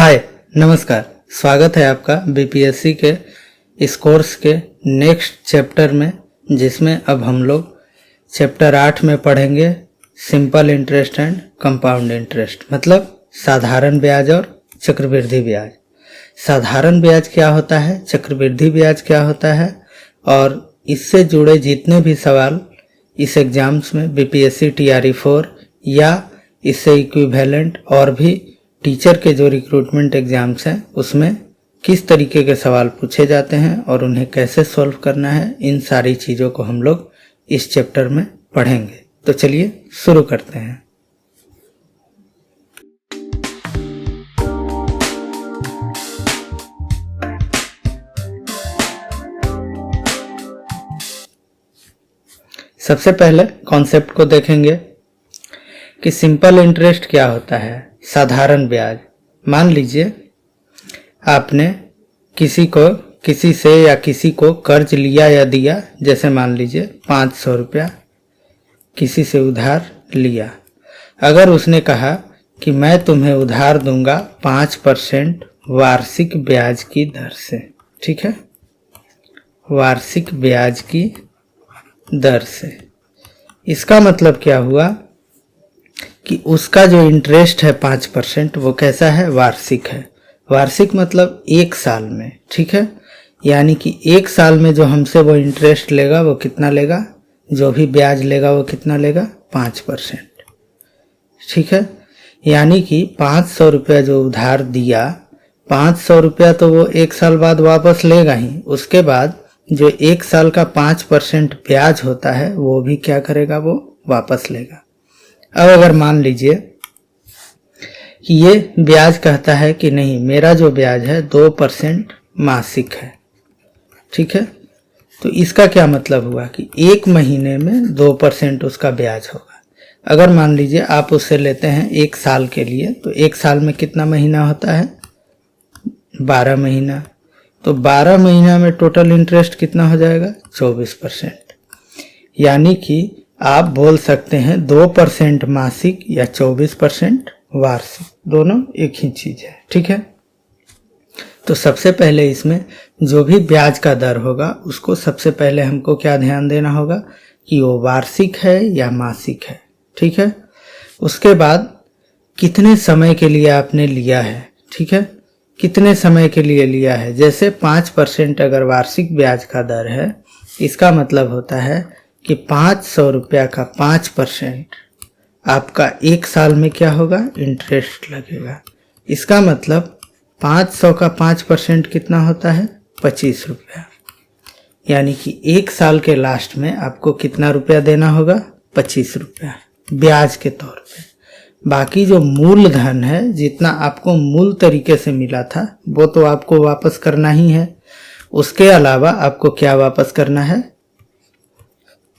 हाय नमस्कार, स्वागत है आपका बीपीएससी के इस कोर्स के नेक्स्ट चैप्टर में, जिसमें अब हम लोग चैप्टर 8 में पढ़ेंगे simple interest and compound interest, मतलब साधारण ब्याज और चक्रवृद्धि ब्याज। साधारण ब्याज क्या होता है, चक्रवृद्धि ब्याज क्या होता है, और इससे जुड़े जितने भी सवाल इस एग्जाम्स में बीपीएससी TRE4 या इससे इक्विवेलेंट और भी टीचर के जो रिक्रूटमेंट एग्जाम्स हैं उसमें किस तरीके के सवाल पूछे जाते हैं और उन्हें कैसे सॉल्व करना है, इन सारी चीज़ों को हम लोग इस चैप्टर में पढ़ेंगे। तो चलिए शुरू करते हैं। सबसे पहले कॉन्सेप्ट को देखेंगे कि सिंपल इंटरेस्ट क्या होता है। साधारण ब्याज, मान लीजिए आपने किसी से या किसी को कर्ज लिया या दिया, जैसे मान लीजिए 500 रुपया किसी से उधार लिया। अगर उसने कहा कि मैं तुम्हें उधार दूंगा 5% वार्षिक ब्याज की दर से, ठीक है, वार्षिक ब्याज की दर से, इसका मतलब क्या हुआ कि उसका जो इंटरेस्ट है 5% वो कैसा है, वार्षिक है। वार्षिक मतलब एक साल में, ठीक है, यानी कि एक साल में जो हमसे वो इंटरेस्ट लेगा वो कितना लेगा, जो भी ब्याज लेगा वो कितना लेगा, 5%, ठीक है। यानी कि 500 रुपया जो उधार दिया, 500 रुपया तो वो एक साल बाद वापस लेगा ही, उसके बाद जो एक साल का 5% ब्याज होता है वो भी क्या करेगा, वो वापस लेगा। अब अगर मान लीजिए कि ये ब्याज कहता है कि नहीं, मेरा जो ब्याज है 2% मासिक है, ठीक है, तो इसका क्या मतलब हुआ कि एक महीने में 2% उसका ब्याज होगा। अगर मान लीजिए आप उससे लेते हैं एक साल के लिए, तो एक साल में कितना महीना होता है, 12 महीना, तो 12 महीना में टोटल इंटरेस्ट कितना हो जाएगा, 24%। यानी कि आप बोल सकते हैं 2% मासिक या 24% वार्षिक, दोनों एक ही चीज है, ठीक है। तो सबसे पहले इसमें जो भी ब्याज का दर होगा उसको सबसे पहले हमको क्या ध्यान देना होगा कि वो वार्षिक है या मासिक है, ठीक है। उसके बाद कितने समय के लिए आपने लिया है, ठीक है, कितने समय के लिए लिया है। जैसे 5% अगर वार्षिक ब्याज का दर है, इसका मतलब होता है कि 500 रुपया का 5% आपका एक साल में क्या होगा, इंटरेस्ट लगेगा। इसका मतलब 500 का 5% कितना होता है, 25 रुपया। यानी कि एक साल के लास्ट में आपको कितना रुपया देना होगा, 25 रुपया ब्याज के तौर पे। बाकी जो मूलधन है, जितना आपको मूल तरीके से मिला था वो तो आपको वापस करना ही है। उसके अलावा आपको क्या वापस करना है,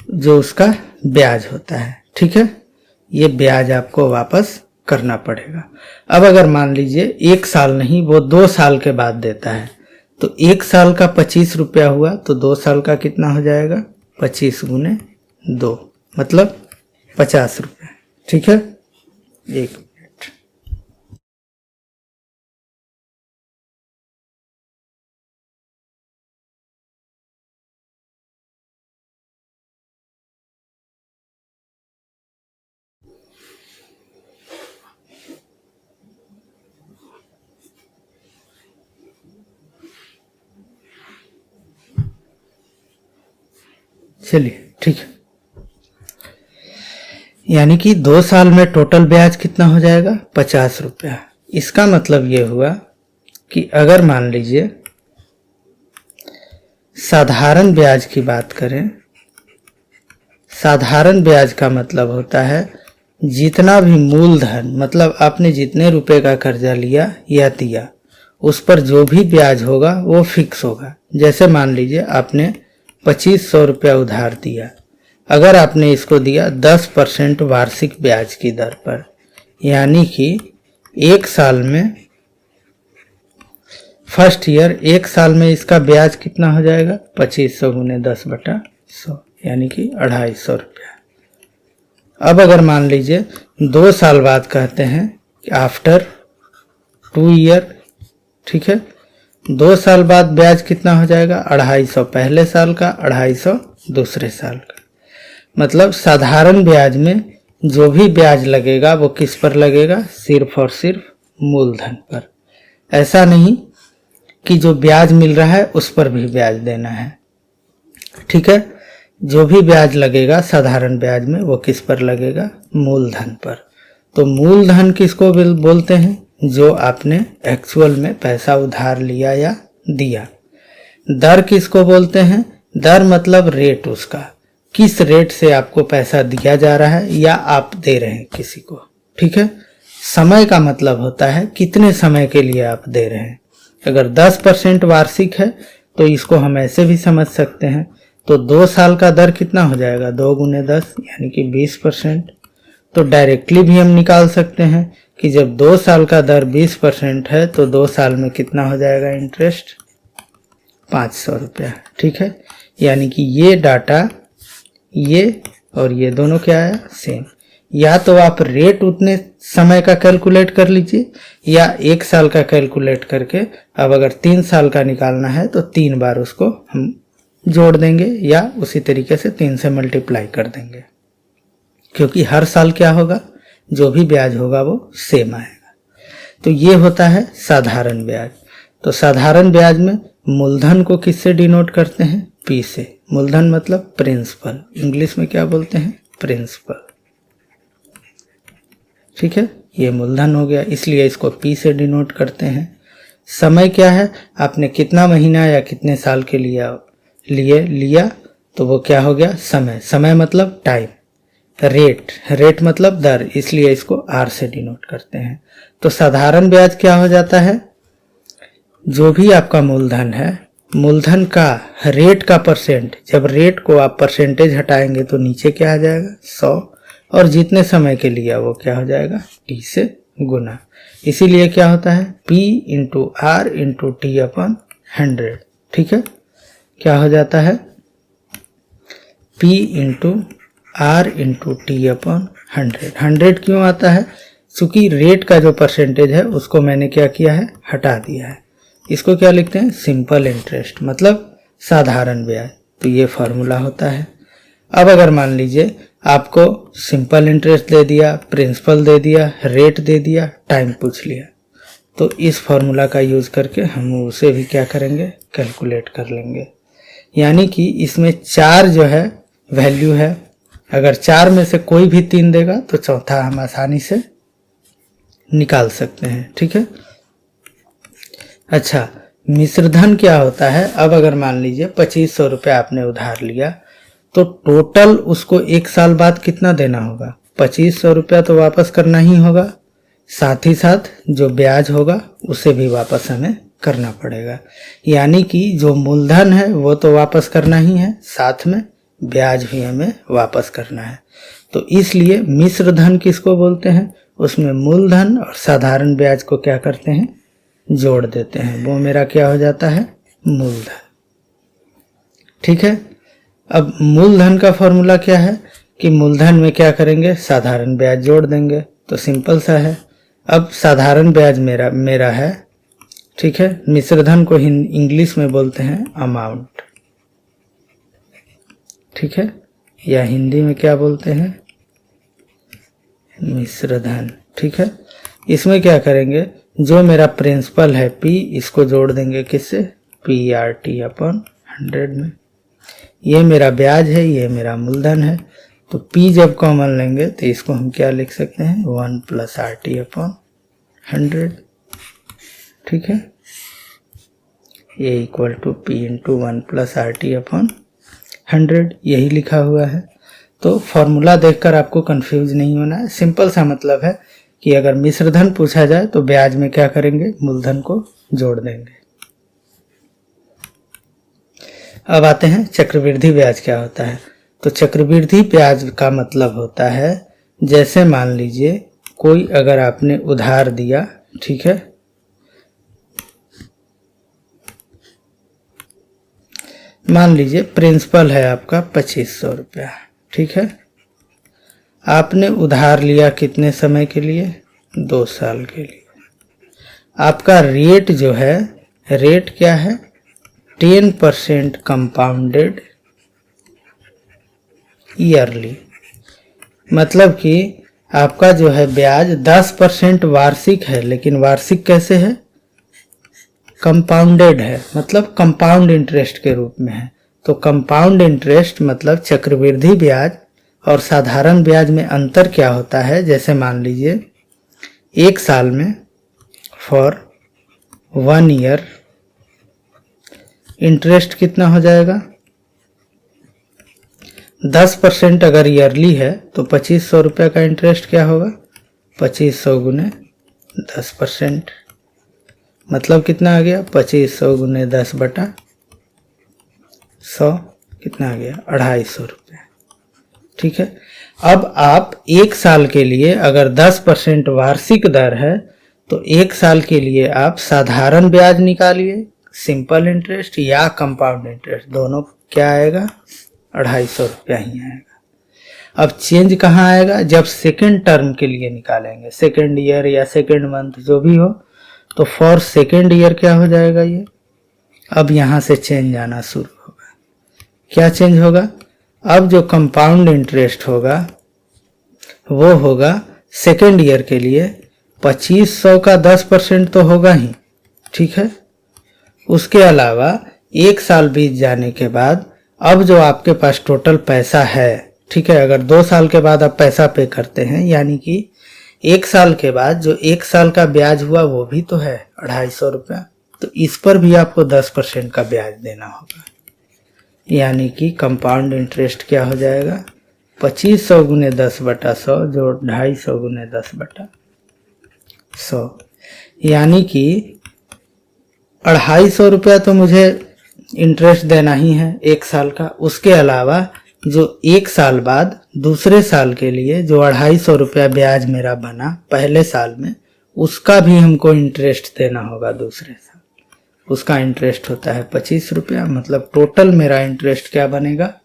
जो उसका ब्याज होता है, ठीक है, ये ब्याज आपको वापस करना पड़ेगा। अब अगर मान लीजिए एक साल नहीं, वो 2 साल के बाद देता है, तो एक साल का 25 रुपया हुआ, तो 2 साल का कितना हो जाएगा, 25 गुने 2 मतलब 50 रुपया, ठीक है। एक मिनट, चलिए ठीक है। यानी कि 2 साल में टोटल ब्याज कितना हो जाएगा, 50 रुपया। इसका मतलब ये हुआ कि अगर मान लीजिए साधारण ब्याज की बात करें, साधारण ब्याज का मतलब होता है जितना भी मूलधन, मतलब आपने जितने रुपए का कर्जा लिया या दिया, उस पर जो भी ब्याज होगा वो फिक्स होगा। जैसे मान लीजिए आपने 2500 रुपया उधार दिया, अगर आपने इसको दिया 10% वार्षिक ब्याज की दर पर, यानी कि एक साल में, फर्स्ट ईयर एक साल में इसका ब्याज कितना हो जाएगा, 2500 गुने 10/100, यानी कि 250 रुपया। अब अगर मान लीजिए 2 साल बाद कहते हैं कि आफ्टर 2 ईयर ठीक है। 2 साल बाद ब्याज कितना हो जाएगा, 250 पहले साल का, 250 दूसरे साल का। मतलब साधारण ब्याज में जो भी ब्याज लगेगा वो किस पर लगेगा, सिर्फ और सिर्फ मूलधन पर। ऐसा नहीं कि जो ब्याज मिल रहा है उस पर भी ब्याज देना है, ठीक है। जो भी ब्याज लगेगा साधारण ब्याज में वो किस पर लगेगा, मूलधन पर। तो मूलधन किसको बोलते हैं, जो आपने एक्चुअल में पैसा उधार लिया या दिया। दर किसको बोलते हैं, दर मतलब रेट, उसका किस रेट से आपको पैसा दिया जा रहा है या आप दे रहे हैं किसी को, ठीक है। समय का मतलब होता है कितने समय के लिए आप दे रहे हैं। अगर 10% वार्षिक है तो इसको हम ऐसे भी समझ सकते हैं, तो 2 साल का दर कितना हो जाएगा, 2 गुने 10 यानी कि 20%। तो डायरेक्टली भी हम निकाल सकते हैं कि जब 2 साल का दर 20% है तो 2 साल में कितना हो जाएगा इंटरेस्ट, 500 रुपया, ठीक है। यानी कि ये डाटा, ये और ये दोनों क्या है, सेम। या तो आप रेट उतने समय का कैलकुलेट कर लीजिए या 1 साल का कैलकुलेट करके, अब अगर 3 साल का निकालना है तो 3 बार उसको हम जोड़ देंगे या उसी तरीके से 3 से मल्टीप्लाई कर देंगे, क्योंकि हर साल क्या होगा, जो भी ब्याज होगा वो सेम आएगा। तो ये होता है साधारण ब्याज। तो साधारण ब्याज में मूलधन को किससे डिनोट करते हैं, पी से। मूलधन मतलब प्रिंसिपल, इंग्लिश में क्या बोलते हैं, प्रिंसिपल, ठीक है। ये मूलधन हो गया, इसलिए इसको पी से डिनोट करते हैं। समय क्या है, आपने कितना महीना या कितने साल के लिए लिया तो वो क्या हो गया, समय। समय मतलब टाइम। रेट, रेट मतलब दर, इसलिए इसको आर से डिनोट करते हैं। तो साधारण ब्याज क्या हो जाता है, जो भी आपका मूलधन है, मूलधन का रेट का परसेंट, जब रेट को आप परसेंटेज हटाएंगे तो नीचे क्या आ जाएगा, 100, और जितने समय के लिए वो क्या हो जाएगा, टी से गुना। इसीलिए क्या होता है, P into R into T upon 100, ठीक है। क्या हो जाता है, P into R into T upon 100। 100 क्यों आता है, क्योंकि रेट का जो परसेंटेज है उसको मैंने क्या किया है, हटा दिया है। इसको क्या लिखते हैं, सिंपल इंटरेस्ट, मतलब साधारण ब्याज। तो ये फॉर्मूला होता है। अब अगर मान लीजिए आपको सिंपल इंटरेस्ट दे दिया, प्रिंसिपल दे दिया, रेट दे दिया, टाइम पूछ लिया, तो इस फॉर्मूला का यूज करके हम उसे भी क्या करेंगे, कैलकुलेट कर लेंगे। यानी कि इसमें 4 जो है वैल्यू है, अगर 4 में से कोई भी 3 देगा तो चौथा हम आसानी से निकाल सकते हैं, ठीक है। अच्छा, मिश्रधन क्या होता है। अब अगर मान लीजिए 2500 रुपया आपने उधार लिया, तो टोटल उसको 1 साल बाद कितना देना होगा, 2500 रुपया तो वापस करना ही होगा, साथ ही साथ जो ब्याज होगा उसे भी वापस हमें करना पड़ेगा। यानी कि जो मूलधन है वो तो वापस करना ही है, साथ में ब्याज भी हमें वापस करना है। तो इसलिए मिश्र धन किसको बोलते हैं, उसमें मूलधन और साधारण ब्याज को क्या करते हैं, जोड़ देते हैं। वो मेरा क्या हो जाता है, मूलधन, ठीक है। अब मूलधन का फॉर्मूला क्या है कि मूलधन में क्या करेंगे, साधारण ब्याज जोड़ देंगे, तो सिंपल सा है। अब साधारण ब्याज मेरा है, ठीक है। मिश्रधन को इंग्लिश में बोलते हैं अमाउंट, ठीक है, या हिंदी में क्या बोलते हैं, मिश्रधन, ठीक है। इसमें क्या करेंगे, जो मेरा प्रिंसिपल है P, इसको जोड़ देंगे किससे, PRT अपन 100 में। ये मेरा ब्याज है, ये मेरा मूलधन है, तो P जब कॉमन लेंगे तो इसको हम क्या लिख सकते हैं, 1 + RT अपन 100, ठीक है। ये equal to P into 1 + RT upon 100, यही लिखा हुआ है। तो फॉर्मूला देखकर आपको कंफ्यूज नहीं होना है, सिंपल सा मतलब है कि अगर मिश्रधन पूछा जाए तो ब्याज में क्या करेंगे, मूलधन को जोड़ देंगे। अब आते हैं चक्रवृद्धि ब्याज क्या होता है। तो चक्रवृद्धि ब्याज का मतलब होता है, जैसे मान लीजिए कोई अगर आपने उधार दिया, ठीक है, मान लीजिए प्रिंसिपल है आपका 2500 रुपया, ठीक है। आपने उधार लिया कितने समय के लिए, 2 साल के लिए। आपका रेट जो है, रेट क्या है, 10% कंपाउंडेड ईयरली। मतलब कि आपका जो है ब्याज 10% वार्षिक है, लेकिन वार्षिक कैसे है, कंपाउंडेड है, मतलब कंपाउंड इंटरेस्ट के रूप में है। तो कंपाउंड इंटरेस्ट मतलब चक्रवृद्धि ब्याज और साधारण ब्याज में अंतर क्या होता है। जैसे मान लीजिए एक साल में फॉर 1 ईयर इंटरेस्ट कितना हो जाएगा, 10% अगर ईयरली है तो 2500 रुपये का इंटरेस्ट क्या होगा, 2500 गुने 10%, मतलब कितना आ गया, 2500 गुने 10/100 कितना आ गया, 250 रुपये। ठीक है। अब आप एक साल के लिए अगर 10% वार्षिक दर है तो एक साल के लिए आप साधारण ब्याज निकालिए, सिंपल इंटरेस्ट या कंपाउंड इंटरेस्ट, दोनों क्या आएगा, 250 रुपया ही आएगा। अब चेंज कहाँ आएगा, जब सेकेंड टर्म के लिए निकालेंगे, सेकेंड ईयर या सेकेंड मंथ जो भी हो, तो फॉर सेकेंड ईयर क्या हो जाएगा ये, अब यहाँ से चेंज आना शुरू होगा। क्या चेंज होगा, अब जो कंपाउंड इंटरेस्ट होगा वो होगा सेकेंड ईयर के लिए 2500 का 10% तो होगा ही, ठीक है। उसके अलावा एक साल बीत जाने के बाद अब जो आपके पास टोटल पैसा है, ठीक है, अगर 2 साल के बाद आप पैसा पे करते हैं, यानी कि एक साल के बाद जो एक साल का ब्याज हुआ वो भी तो है 250 रुपया, तो इस पर भी आपको 10% का ब्याज देना होगा। यानी कि कंपाउंड इंटरेस्ट क्या हो जाएगा, 2500 गुने 10/100 जो 250 गुने 10/100, यानी कि 250 रुपया तो मुझे इंटरेस्ट देना ही है एक साल का। उसके अलावा जो एक साल बाद दूसरे साल के लिए जो 250 रुपया ब्याज मेरा बना पहले साल में, उसका भी हमको इंटरेस्ट देना होगा दूसरे साल, उसका इंटरेस्ट होता है 25 रुपया, मतलब टोटल मेरा इंटरेस्ट क्या बनेगा,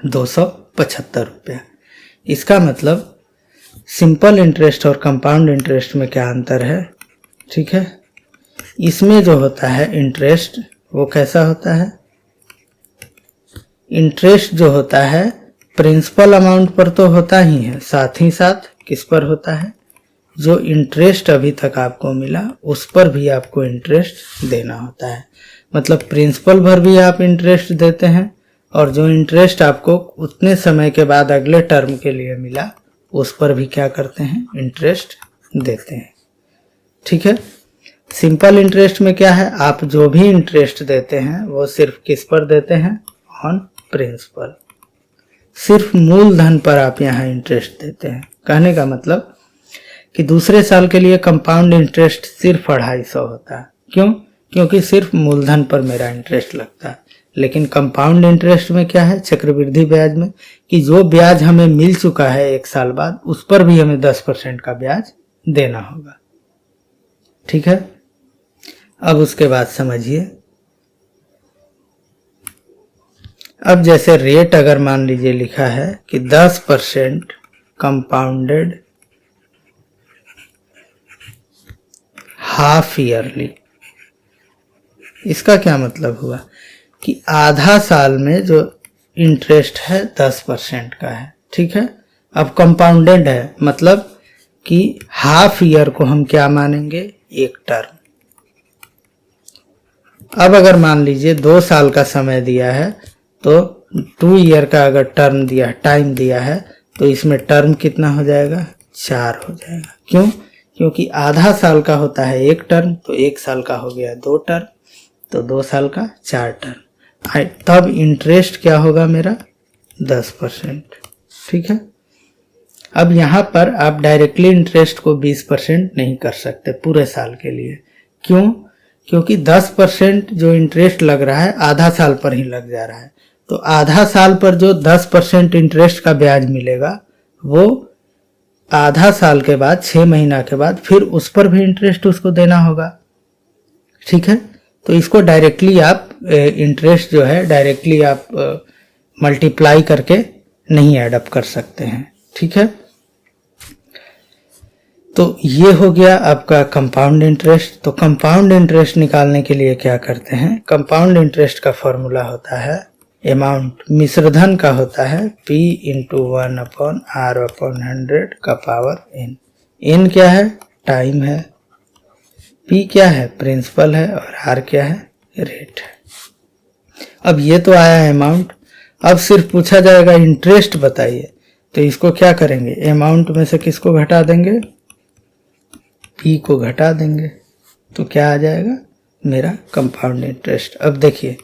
275 रुपया। इसका मतलब सिंपल इंटरेस्ट और कंपाउंड इंटरेस्ट में क्या अंतर है, ठीक है। इसमें जो होता है इंटरेस्ट वो कैसा होता है, इंटरेस्ट जो होता है प्रिंसिपल अमाउंट पर तो होता ही है, साथ ही साथ किस पर होता है, जो इंटरेस्ट अभी तक आपको मिला उस पर भी आपको इंटरेस्ट देना होता है। मतलब प्रिंसिपल भर भी आप इंटरेस्ट देते हैं और जो इंटरेस्ट आपको उतने समय के बाद अगले टर्म के लिए मिला उस पर भी क्या करते हैं, इंटरेस्ट देते हैं, ठीक है। सिंपल इंटरेस्ट में क्या है, आप जो भी इंटरेस्ट देते हैं वो सिर्फ किस पर देते हैं, ऑन प्रिंसिपल, सिर्फ मूलधन पर आप यहाँ इंटरेस्ट देते हैं। कहने का मतलब कि दूसरे साल के लिए कंपाउंड इंटरेस्ट सिर्फ 250 होता है, क्यों, क्योंकि सिर्फ मूलधन पर मेरा इंटरेस्ट लगता है। लेकिन कंपाउंड इंटरेस्ट में क्या है, चक्रवृद्धि ब्याज में, कि जो ब्याज हमें मिल चुका है एक साल बाद उस पर भी हमें 10% का ब्याज देना होगा, ठीक है। अब उसके बाद समझिए, अब जैसे रेट अगर मान लीजिए लिखा है कि 10% कंपाउंडेड हाफ ईयरली, इसका क्या मतलब हुआ कि आधा साल में जो इंटरेस्ट है 10% का है, ठीक है। अब कंपाउंडेड है मतलब कि हाफ ईयर को हम क्या मानेंगे, एक टर्म। अब अगर मान लीजिए 2 साल का समय दिया है तो 2 ईयर का अगर टर्म दिया, टाइम दिया है, तो इसमें टर्म कितना हो जाएगा, 4 हो जाएगा। क्यों, क्योंकि आधा साल का होता है एक टर्म, तो एक साल का हो गया 2 टर्म, तो 2 साल का 4 टर्म। तब इंटरेस्ट क्या होगा मेरा, 10%, ठीक है। अब यहाँ पर आप डायरेक्टली इंटरेस्ट को 20% नहीं कर सकते पूरे साल के लिए, क्यों, क्योंकि 10% जो इंटरेस्ट लग रहा है आधा साल पर ही लग जा रहा है, तो आधा साल पर जो 10% इंटरेस्ट का ब्याज मिलेगा वो आधा साल के बाद 6 महीना के बाद फिर उस पर भी इंटरेस्ट उसको देना होगा, ठीक है। तो इसको डायरेक्टली आप इंटरेस्ट जो है डायरेक्टली आप मल्टीप्लाई करके नहीं ऐड अप कर सकते हैं, ठीक है। तो ये हो गया आपका कंपाउंड इंटरेस्ट। तो कंपाउंड इंटरेस्ट निकालने के लिए क्या करते हैं, कंपाउंड इंटरेस्ट का फॉर्मूला होता है अमाउंट मिश्रधन का होता है P इंटू 1/R/100 का पावर n। n क्या है, टाइम है, P क्या है, प्रिंसिपल है, और R क्या है, रेट है। अब ये तो आया अमाउंट। अब सिर्फ पूछा जाएगा इंटरेस्ट बताइए, तो इसको क्या करेंगे, अमाउंट में से किसको घटा देंगे, P को घटा देंगे, तो क्या आ जाएगा मेरा कंपाउंड इंटरेस्ट। अब देखिए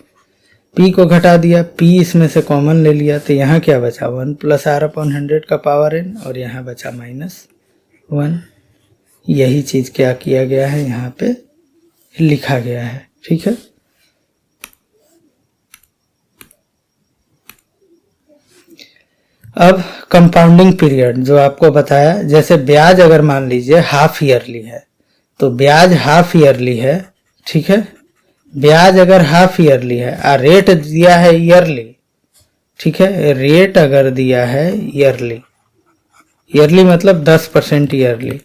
P को घटा दिया, P इसमें से कॉमन ले लिया, तो यहाँ क्या बचा 1+R/100 का पावर n, और यहाँ बचा -1। यही चीज क्या किया गया है, यहाँ पे लिखा गया है। ठीक है, अब कंपाउंडिंग पीरियड जो आपको बताया, जैसे ब्याज अगर मान लीजिए हाफ ईयरली है, तो ब्याज हाफ ईयरली है। ठीक है, ब्याज अगर हाफ ईयरली है और रेट दिया है ईयरली। ठीक है, रेट अगर दिया है ईयरली, ईयरली मतलब 10% ईयरली।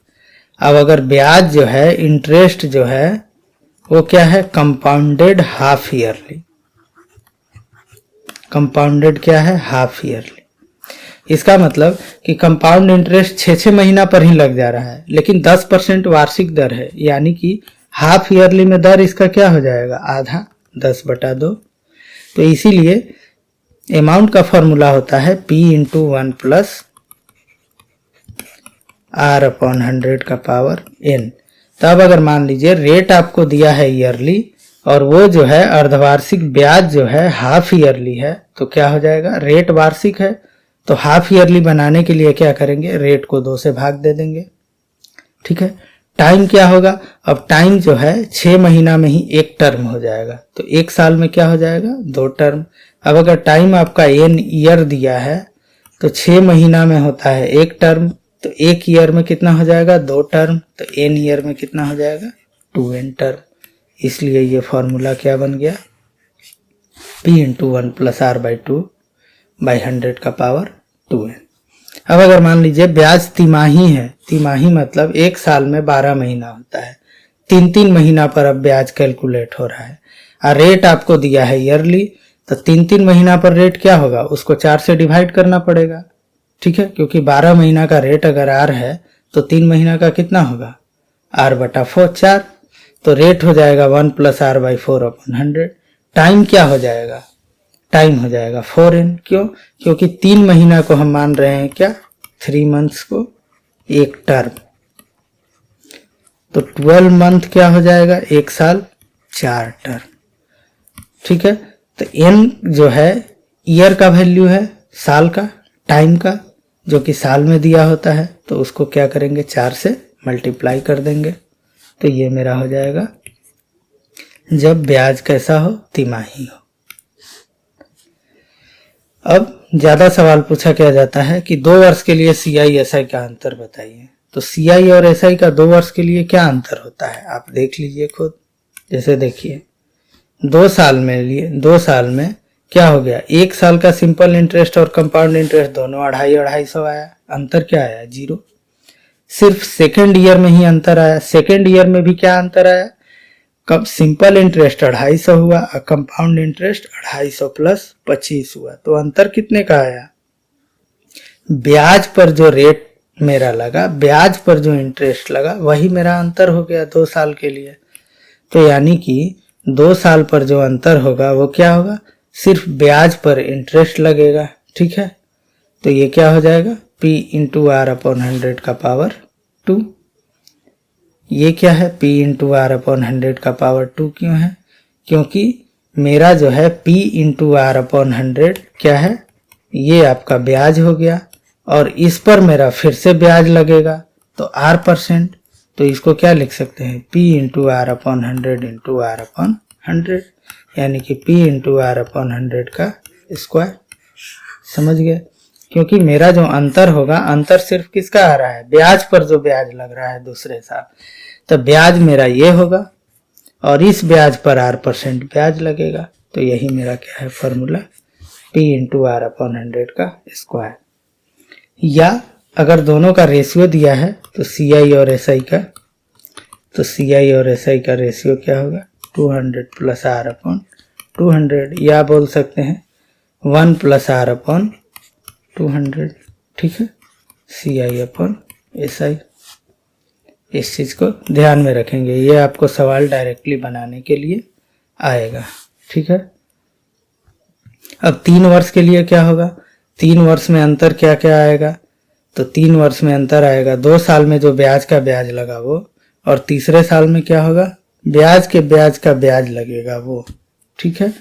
अब अगर ब्याज जो है, इंटरेस्ट जो है, वो क्या है, कंपाउंडेड हाफ ईयरली। कंपाउंडेड क्या है, हाफ ईयरली। इसका मतलब कि कंपाउंड इंटरेस्ट 6 महीना पर ही लग जा रहा है, लेकिन 10% वार्षिक दर है, यानी कि हाफ ईयरली में दर इसका क्या हो जाएगा, आधा, 10/2। तो इसीलिए अमाउंट का फॉर्मूला होता है P इंटू 1+R/100 का पावर n। तब अगर मान लीजिए रेट आपको दिया है ईयरली, और वो जो है अर्धवार्षिक ब्याज जो है हाफ ईयरली है, तो क्या हो जाएगा, रेट वार्षिक है, तो हाफ ईयरली बनाने के लिए क्या करेंगे, रेट को 2 से भाग दे देंगे। ठीक है, टाइम क्या होगा, अब टाइम जो है 6 महीना में ही एक टर्म हो जाएगा, तो एक साल में क्या हो जाएगा, 2 टर्म। अब अगर टाइम आपका n ईयर दिया है, तो 6 महीना में होता है एक टर्म, तो एक ईयर में कितना हो जाएगा, 2 टर्म, तो n ईयर में कितना हो जाएगा, 2n टर्म। इसलिए ये फॉर्मूला क्या बन गया, P इंटू 1+R/2/100 का पावर 2n। अब अगर मान लीजिए ब्याज तिमाही है, तिमाही मतलब एक साल में 12 महीना होता है, 3-3 महीना पर अब ब्याज कैलकुलेट हो रहा है, और रेट आपको दिया है ईयरली, तो 3-3 महीना पर रेट क्या होगा, उसको 4 से डिवाइड करना पड़ेगा। ठीक है, क्योंकि 12 महीना का रेट अगर R है, तो 3 महीना का कितना होगा, R/4, 4, तो रेट हो जाएगा 1+R/4/100। टाइम क्या हो जाएगा, टाइम हो जाएगा 4n। क्यों, क्योंकि 3 महीना को हम मान रहे हैं क्या, 3 मंथ्स को एक टर्म, तो 12 मंथ क्या हो जाएगा, एक साल 4 टर्म। ठीक है, तो n जो है ईयर का वैल्यू है, साल का, टाइम का, जो कि साल में दिया होता है, तो उसको क्या करेंगे, 4 से मल्टीप्लाई कर देंगे, तो ये मेरा हो जाएगा जब ब्याज कैसा हो, तिमाही हो। अब ज्यादा सवाल पूछा क्या जाता है कि 2 वर्ष के लिए CI SI का अंतर बताइए। तो CI और SI का 2 वर्ष के लिए क्या अंतर होता है, आप देख लीजिए खुद। जैसे देखिए 2 साल में लिए, 2 साल में क्या हो गया, 1 साल का सिंपल इंटरेस्ट और कंपाउंड इंटरेस्ट दोनों 250-250 आया, अंतर क्या आया, 0। सिर्फ सेकेंड ईयर में ही अंतर आया। सेकेंड ईयर में भी क्या अंतर आया, कब सिंपल इंटरेस्ट 250 हुआ और कंपाउंड इंटरेस्ट 250 प्लस 25 हुआ, तो अंतर कितने का आया, ब्याज पर जो रेट मेरा लगा, ब्याज पर जो इंटरेस्ट लगा, वही मेरा अंतर हो गया 2 साल के लिए। तो यानी कि 2 साल पर जो अंतर होगा वो क्या होगा, सिर्फ ब्याज पर इंटरेस्ट लगेगा। ठीक है, तो ये क्या हो जाएगा, P इंटू R/100 का पावर 2। ये क्या है, P इंटू R/100 का पावर 2 क्यों है, क्योंकि मेरा जो है P इंटू R/100 क्या है, ये आपका ब्याज हो गया, और इस पर मेरा फिर से ब्याज लगेगा, तो R%, तो इसको क्या लिख सकते हैं, P into R/100 into R/100, यानी कि P इंटू R/100 का स्क्वायर। समझ गए, क्योंकि मेरा जो अंतर होगा, अंतर सिर्फ किसका आ रहा है, ब्याज पर जो ब्याज लग रहा है दूसरे साल, तो ब्याज मेरा ये होगा, और इस ब्याज पर R% ब्याज लगेगा, तो यही मेरा क्या है फॉर्मूला, P इंटू R/100 का स्क्वायर। या अगर दोनों का रेशियो दिया है तो CI और SI का, तो CI और SI का रेशियो क्या होगा 200 प्लस R अपॉन 200, या बोल सकते हैं 1 प्लस R अपॉन 200, ठीक है, CI अपॉन SI। इस चीज़ को ध्यान में रखेंगे, ये आपको सवाल डायरेक्टली बनाने के लिए आएगा, ठीक है। अब 3 वर्ष के लिए क्या होगा, 3 वर्ष में अंतर क्या क्या आएगा, तो 3 वर्ष में अंतर आएगा 2 साल में जो ब्याज का ब्याज लगा वो, और तीसरे साल में क्या होगा ब्याज के ब्याज का ब्याज लगेगा वो, ठीक है।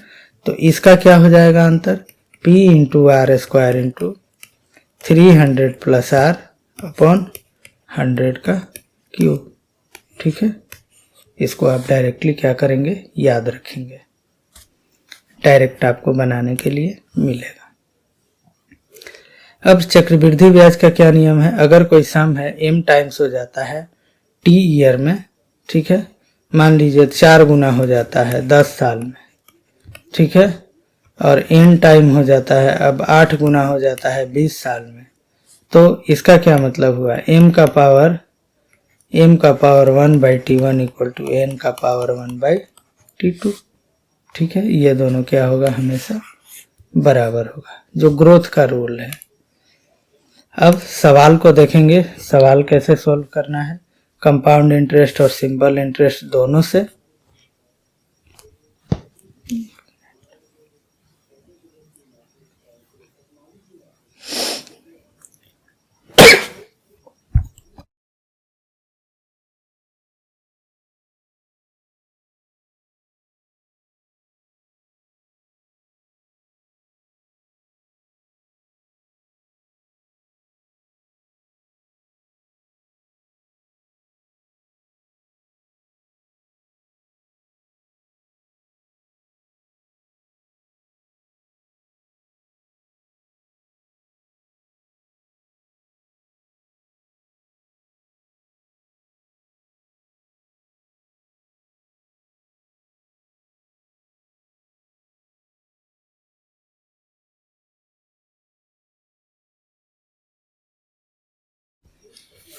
तो इसका क्या हो जाएगा अंतर, P into R square into 300 plus R upon 100 का क्यूब, ठीक है। इसको आप डायरेक्टली क्या करेंगे याद रखेंगे, डायरेक्ट आपको बनाने के लिए मिलेगा। अब चक्रवृद्धि ब्याज का क्या नियम है, अगर कोई सम है m टाइम्स हो जाता है t ईयर में, ठीक है, मान लीजिए 4 गुना हो जाता है 10 साल में, ठीक है, और n टाइम हो जाता है अब 8 गुना हो जाता है 20 साल में, तो इसका क्या मतलब हुआ m का power 1/t1 equal to n का पावर 1/t2, ठीक है। ये दोनों क्या होगा हमेशा बराबर होगा, जो ग्रोथ का रूल है। अब सवाल को देखेंगे, सवाल कैसे सॉल्व करना है, कंपाउंड इंटरेस्ट और सिंपल इंटरेस्ट दोनों से।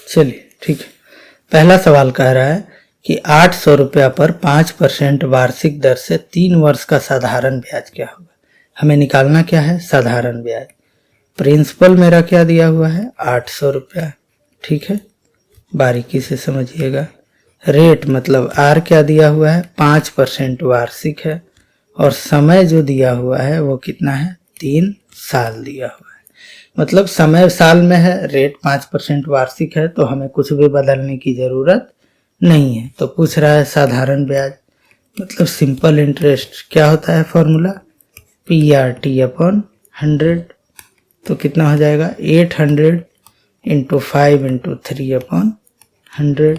चलिए ठीक है, पहला सवाल कह रहा है कि 800 रुपया पर 5% वार्षिक दर से 3 वर्ष का साधारण ब्याज क्या होगा। हमें निकालना क्या है साधारण ब्याज। प्रिंसिपल मेरा क्या दिया हुआ है 800 रुपया, ठीक है, बारीकी से समझिएगा। रेट मतलब आर क्या दिया हुआ है 5% वार्षिक है, और समय जो दिया हुआ है वो कितना है 3 साल दिया हुआ है। मतलब समय साल में है, रेट 5% वार्षिक है, तो हमें कुछ भी बदलने की जरूरत नहीं है। तो पूछ रहा है साधारण ब्याज, मतलब सिंपल इंटरेस्ट क्या होता है फॉर्मूला PRT अपॉन 100, तो कितना हो जाएगा 800 इंटू 5 इंटू 3 अपॉन 100,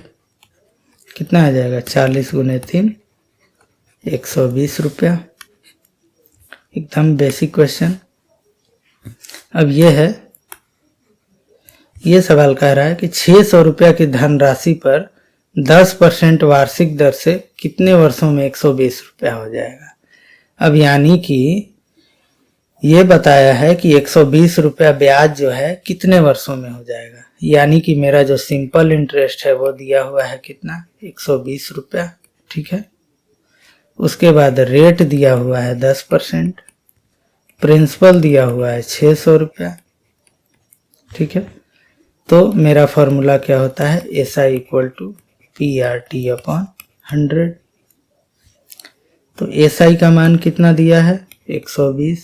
कितना आ जाएगा 40 गुने 3 120 रुपया। एकदम बेसिक क्वेश्चन। अब ये सवाल कह रहा है कि 600 रुपया की धनराशि पर 10% वार्षिक दर से कितने वर्षों में 120 रुपया हो जाएगा। अब यानी कि ये बताया है कि 120 रुपया ब्याज जो है कितने वर्षों में हो जाएगा, यानी कि मेरा जो सिंपल इंटरेस्ट है वो दिया हुआ है कितना 120 रुपया, ठीक है। उसके बाद रेट दिया हुआ है 10%, प्रिंसिपल दिया हुआ है 600 रुपया, ठीक है। तो मेरा फॉर्मूला क्या होता है SI equal to PRT upon 100। तो SI का मान कितना दिया है 120,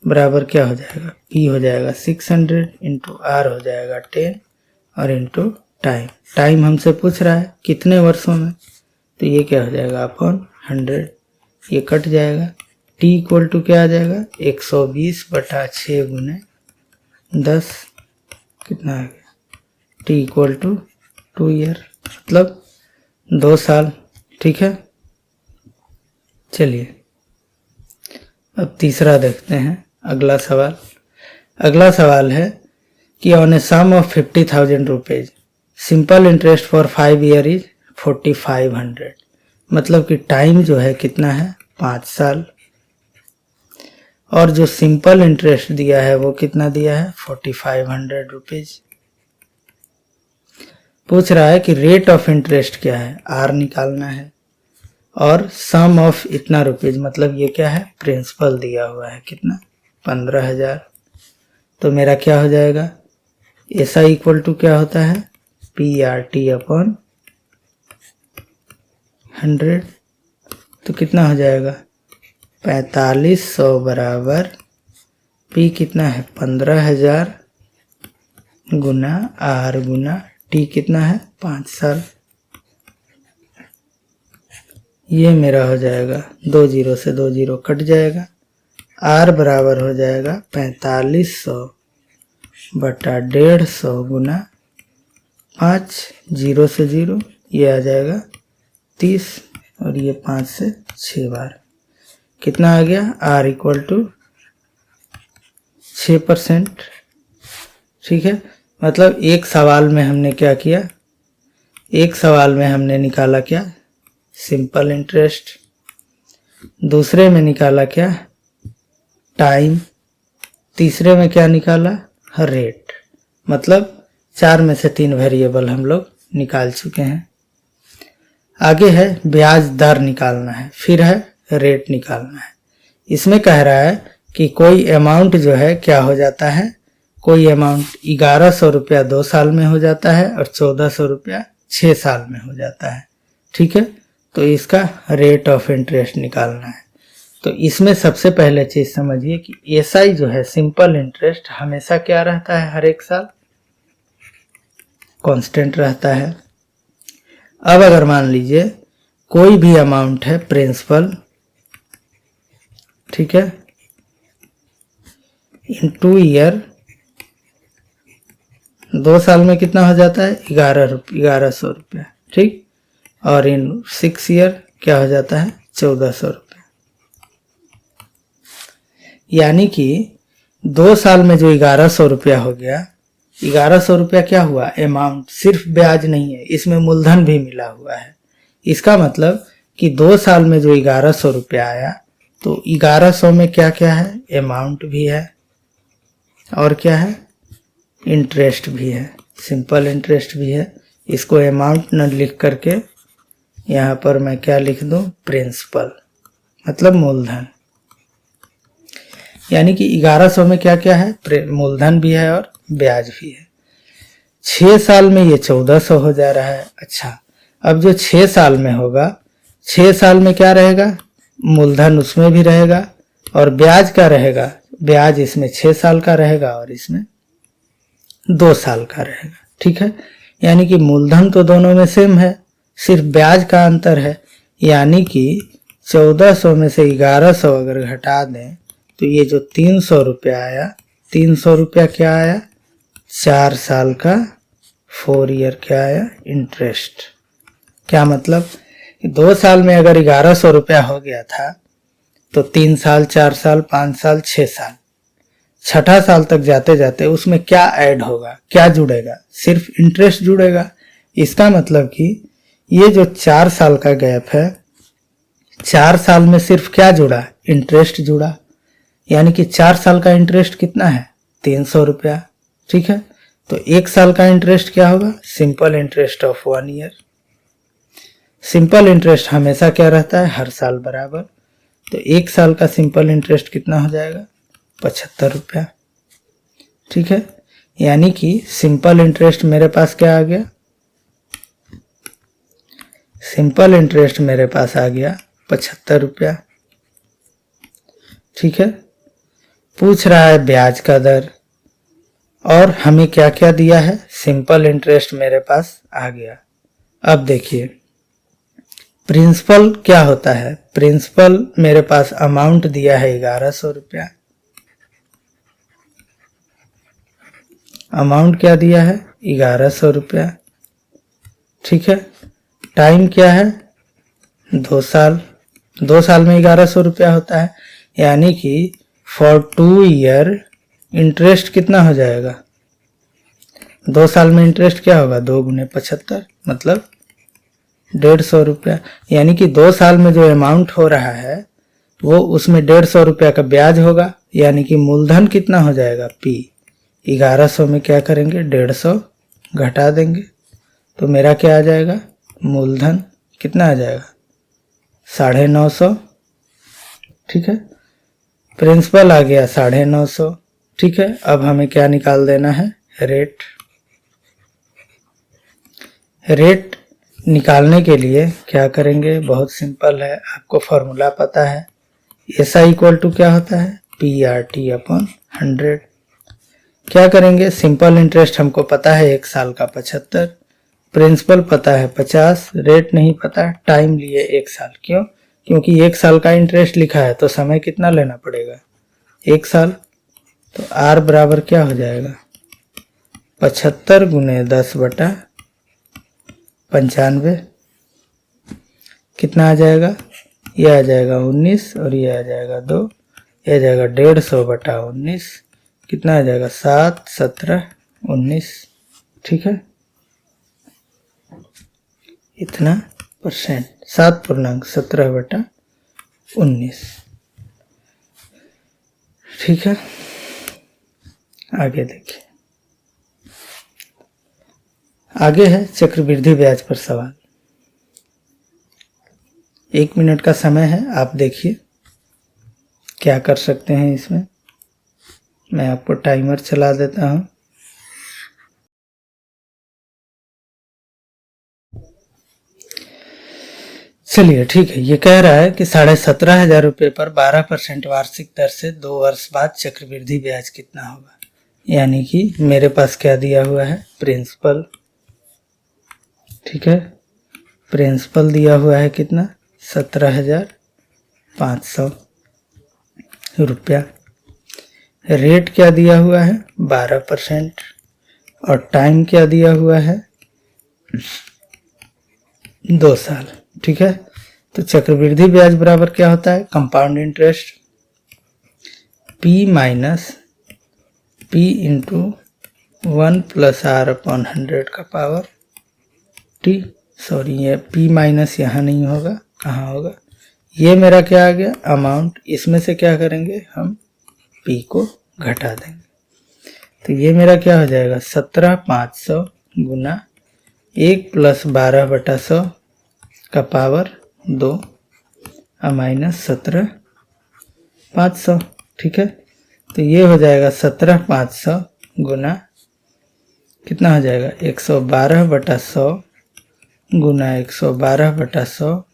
बराबर क्या हो जाएगा P हो जाएगा 600 इंटू R हो जाएगा 10 और इंटू टाइम हमसे पूछ रहा है कितने वर्षों में, तो ये क्या हो जाएगा अपॉन 100, ये कट जाएगा। T इक्वल टू क्या आ जाएगा 120/6 गुने 10, कितना आ गया T इक्वल टू 2 ईयर, मतलब 2 साल, ठीक है। चलिए अब तीसरा देखते हैं। अगला सवाल है कि on a sum of 50,000 rupees simple interest for 5 year is 4500, मतलब कि टाइम जो है कितना है 5 साल, और जो सिंपल इंटरेस्ट दिया है वो कितना दिया है 4500 रुपीज, पूछ रहा है कि रेट ऑफ इंटरेस्ट क्या है, आर निकालना है, और सम ऑफ इतना रुपीज, मतलब ये क्या है, प्रिंसिपल दिया हुआ है, कितना, 15,000। तो मेरा क्या हो जाएगा, ऐसा इक्वल टू क्या होता है, PRT अपॉन 100। तो कितना हो जाएगा, 4500 बराबर P कितना है, 15,000 गुना R गुना T कितना है, 5 साल। ये मेरा हो जाएगा, 2 जीरो से 2 जीरो कट जाएगा, R बराबर हो जाएगा 4500 बटा 150 गुना 5, 0 से 0, ये आ जाएगा 30, और ये 5 से 6 बार, कितना आ गया, R इक्वल टू 6%। ठीक है, मतलब एक सवाल में हमने क्या किया, एक सवाल में हमने निकाला क्या, सिंपल इंटरेस्ट, दूसरे में निकाला क्या, टाइम, तीसरे में क्या निकाला, रेट। मतलब 4 में से 3 वेरिएबल हम लोग निकाल चुके हैं। आगे है ब्याज दर निकालना है, फिर है रेट निकालना है। इसमें कह रहा है कि कोई अमाउंट जो है क्या हो जाता है, कोई अमाउंट 1100 रुपया 2 साल में हो जाता है और 1400 रुपया 6 साल में हो जाता है। ठीक है, तो इसका रेट ऑफ इंटरेस्ट निकालना है। तो इसमें सबसे पहले चीज समझिए कि एसआई जो है, सिंपल इंटरेस्ट, हमेशा क्या रहता है, हर एक साल कांस्टेंट रहता है। अब अगर मान लीजिए कोई भी अमाउंट है प्रिंसिपल, ठीक है, इन 2 ईयर, 2 साल में कितना हो जाता है, 1100 रुपया, ठीक, और इन 6 ईयर क्या हो जाता है, 1400 रुपया। यानी कि 2 साल में जो 1100 रुपया हो गया, 1100 रुपया क्या हुआ, अमाउंट, सिर्फ ब्याज नहीं है, इसमें मूलधन भी मिला हुआ है। इसका मतलब कि 2 साल में जो 1100 रुपया आया, तो 1100 में क्या क्या है, अमाउंट भी है और क्या है, इंटरेस्ट भी है, सिंपल इंटरेस्ट भी है। इसको अमाउंट न लिख करके यहाँ पर मैं क्या लिख दूं, प्रिंसिपल, मतलब मूलधन। यानी कि 1100 में क्या क्या है, मूलधन भी है और ब्याज भी है। 6 साल में ये 1400 हो जा रहा है। अच्छा, अब जो 6 साल में होगा, 6 साल में क्या रहेगा, मूलधन उसमें भी रहेगा और ब्याज का रहेगा, ब्याज इसमें 6 साल का रहेगा और इसमें 2 साल का रहेगा। ठीक है, यानी कि मूलधन तो दोनों में सेम है, सिर्फ ब्याज का अंतर है। यानी कि 1400 में से 1100 अगर घटा दें तो ये जो 300 रुपया आया, 300 रुपया क्या आया, 4 साल का 4 ईयर क्या आया, इंटरेस्ट। क्या मतलब, 2 साल में अगर 1100 रुपया हो गया था तो 3 साल, 4 साल, 5 साल, 6 साल, 6ठा साल तक जाते जाते उसमें क्या ऐड होगा, क्या जुड़ेगा, सिर्फ इंटरेस्ट जुड़ेगा। इसका मतलब कि ये जो 4 साल का गैप है, 4 साल में सिर्फ क्या जुड़ा, इंटरेस्ट जुड़ा। यानी कि 4 साल का इंटरेस्ट कितना है, 300 रुपया। ठीक है, तो 1 साल का इंटरेस्ट क्या होगा, simple interest of 1 year. Simple interest हमेशा क्या रहता है, हर साल बराबर। तो 1 साल का सिंपल इंटरेस्ट कितना हो जाएगा, 75 रुपया। ठीक है, यानी कि सिंपल इंटरेस्ट मेरे पास क्या आ गया, सिंपल इंटरेस्ट मेरे पास आ गया 75 रुपया। ठीक है, पूछ रहा है ब्याज का दर, और हमें क्या क्या दिया है, सिंपल इंटरेस्ट मेरे पास आ गया। अब देखिए प्रिंसिपल क्या होता है, प्रिंसिपल मेरे पास अमाउंट दिया है 1100 रुपया, अमाउंट क्या दिया है, 1100 रुपया। ठीक है, टाइम क्या है, 2 साल, 2 साल में 1100 रुपया होता है। यानी कि फॉर 2 ईयर इंटरेस्ट कितना हो जाएगा, 2 साल में इंटरेस्ट क्या होगा, 2 गुने 75, मतलब 150 रुपया। यानी कि 2 साल में जो अमाउंट हो रहा है वो उसमें 150 रुपया का ब्याज होगा। यानी कि मूलधन कितना हो जाएगा, P, 1100 में क्या करेंगे, 150 घटा देंगे तो मेरा क्या आ जाएगा, मूलधन कितना आ जाएगा, 950, ठीक है। प्रिंसिपल आ गया 950, ठीक है। अब हमें क्या निकाल देना है, रेट। रेट निकालने के लिए क्या करेंगे, बहुत सिंपल है, आपको फॉर्मूला पता है। SI इक्वल टू क्या होता है, PRT अपॉन 100। क्या करेंगे, सिंपल इंटरेस्ट हमको पता है 1 साल का 75, प्रिंसिपल पता है 50, रेट नहीं पता, टाइम लिए 1 साल। क्यों, क्योंकि 1 साल का इंटरेस्ट लिखा है तो समय कितना लेना पड़ेगा, 1 साल। तो R बराबर क्या हो जाएगा, 75 गुने 10/95, कितना आ जाएगा, ये आ जाएगा 19 और ये आ जाएगा 2, ये आ जाएगा 150/19, कितना आ जाएगा 7, 17, 19, ठीक है। इतना परसेंट, 7.17/19, ठीक है। आगे देखिए, आगे है चक्रवृद्धि ब्याज पर सवाल। 1 मिनट का समय है, आप देखिए क्या कर सकते हैं इसमें। मैं आपको टाइमर चला देता हूं। चलिए ठीक है, ये कह रहा है कि 17,500 रुपये पर 12% वार्षिक दर से 2 वर्ष बाद चक्रवृद्धि ब्याज कितना होगा। यानी कि मेरे पास क्या दिया हुआ है, प्रिंसिपल, ठीक है। प्रिंसिपल दिया हुआ है कितना, 17,500 रुपया। रेट क्या दिया हुआ है, 12%, और टाइम क्या दिया हुआ है, 2 साल, ठीक है। तो चक्रवृद्धि ब्याज बराबर क्या होता है, compound interest, P minus P into 1 plus R upon 100 का पावर T। सॉरी, ये P माइनस यहाँ नहीं होगा, कहाँ होगा, ये मेरा क्या आ गया, अमाउंट। इसमें से क्या करेंगे, हम P को घटा देंगे। तो ये मेरा क्या हो जाएगा, 17,500 गुना 1 प्लस 12/100 का पावर 2 माइनस 17,500, ठीक है। तो ये हो जाएगा 17,500 गुना कितना हो जाएगा, 112/100 गुना 112/100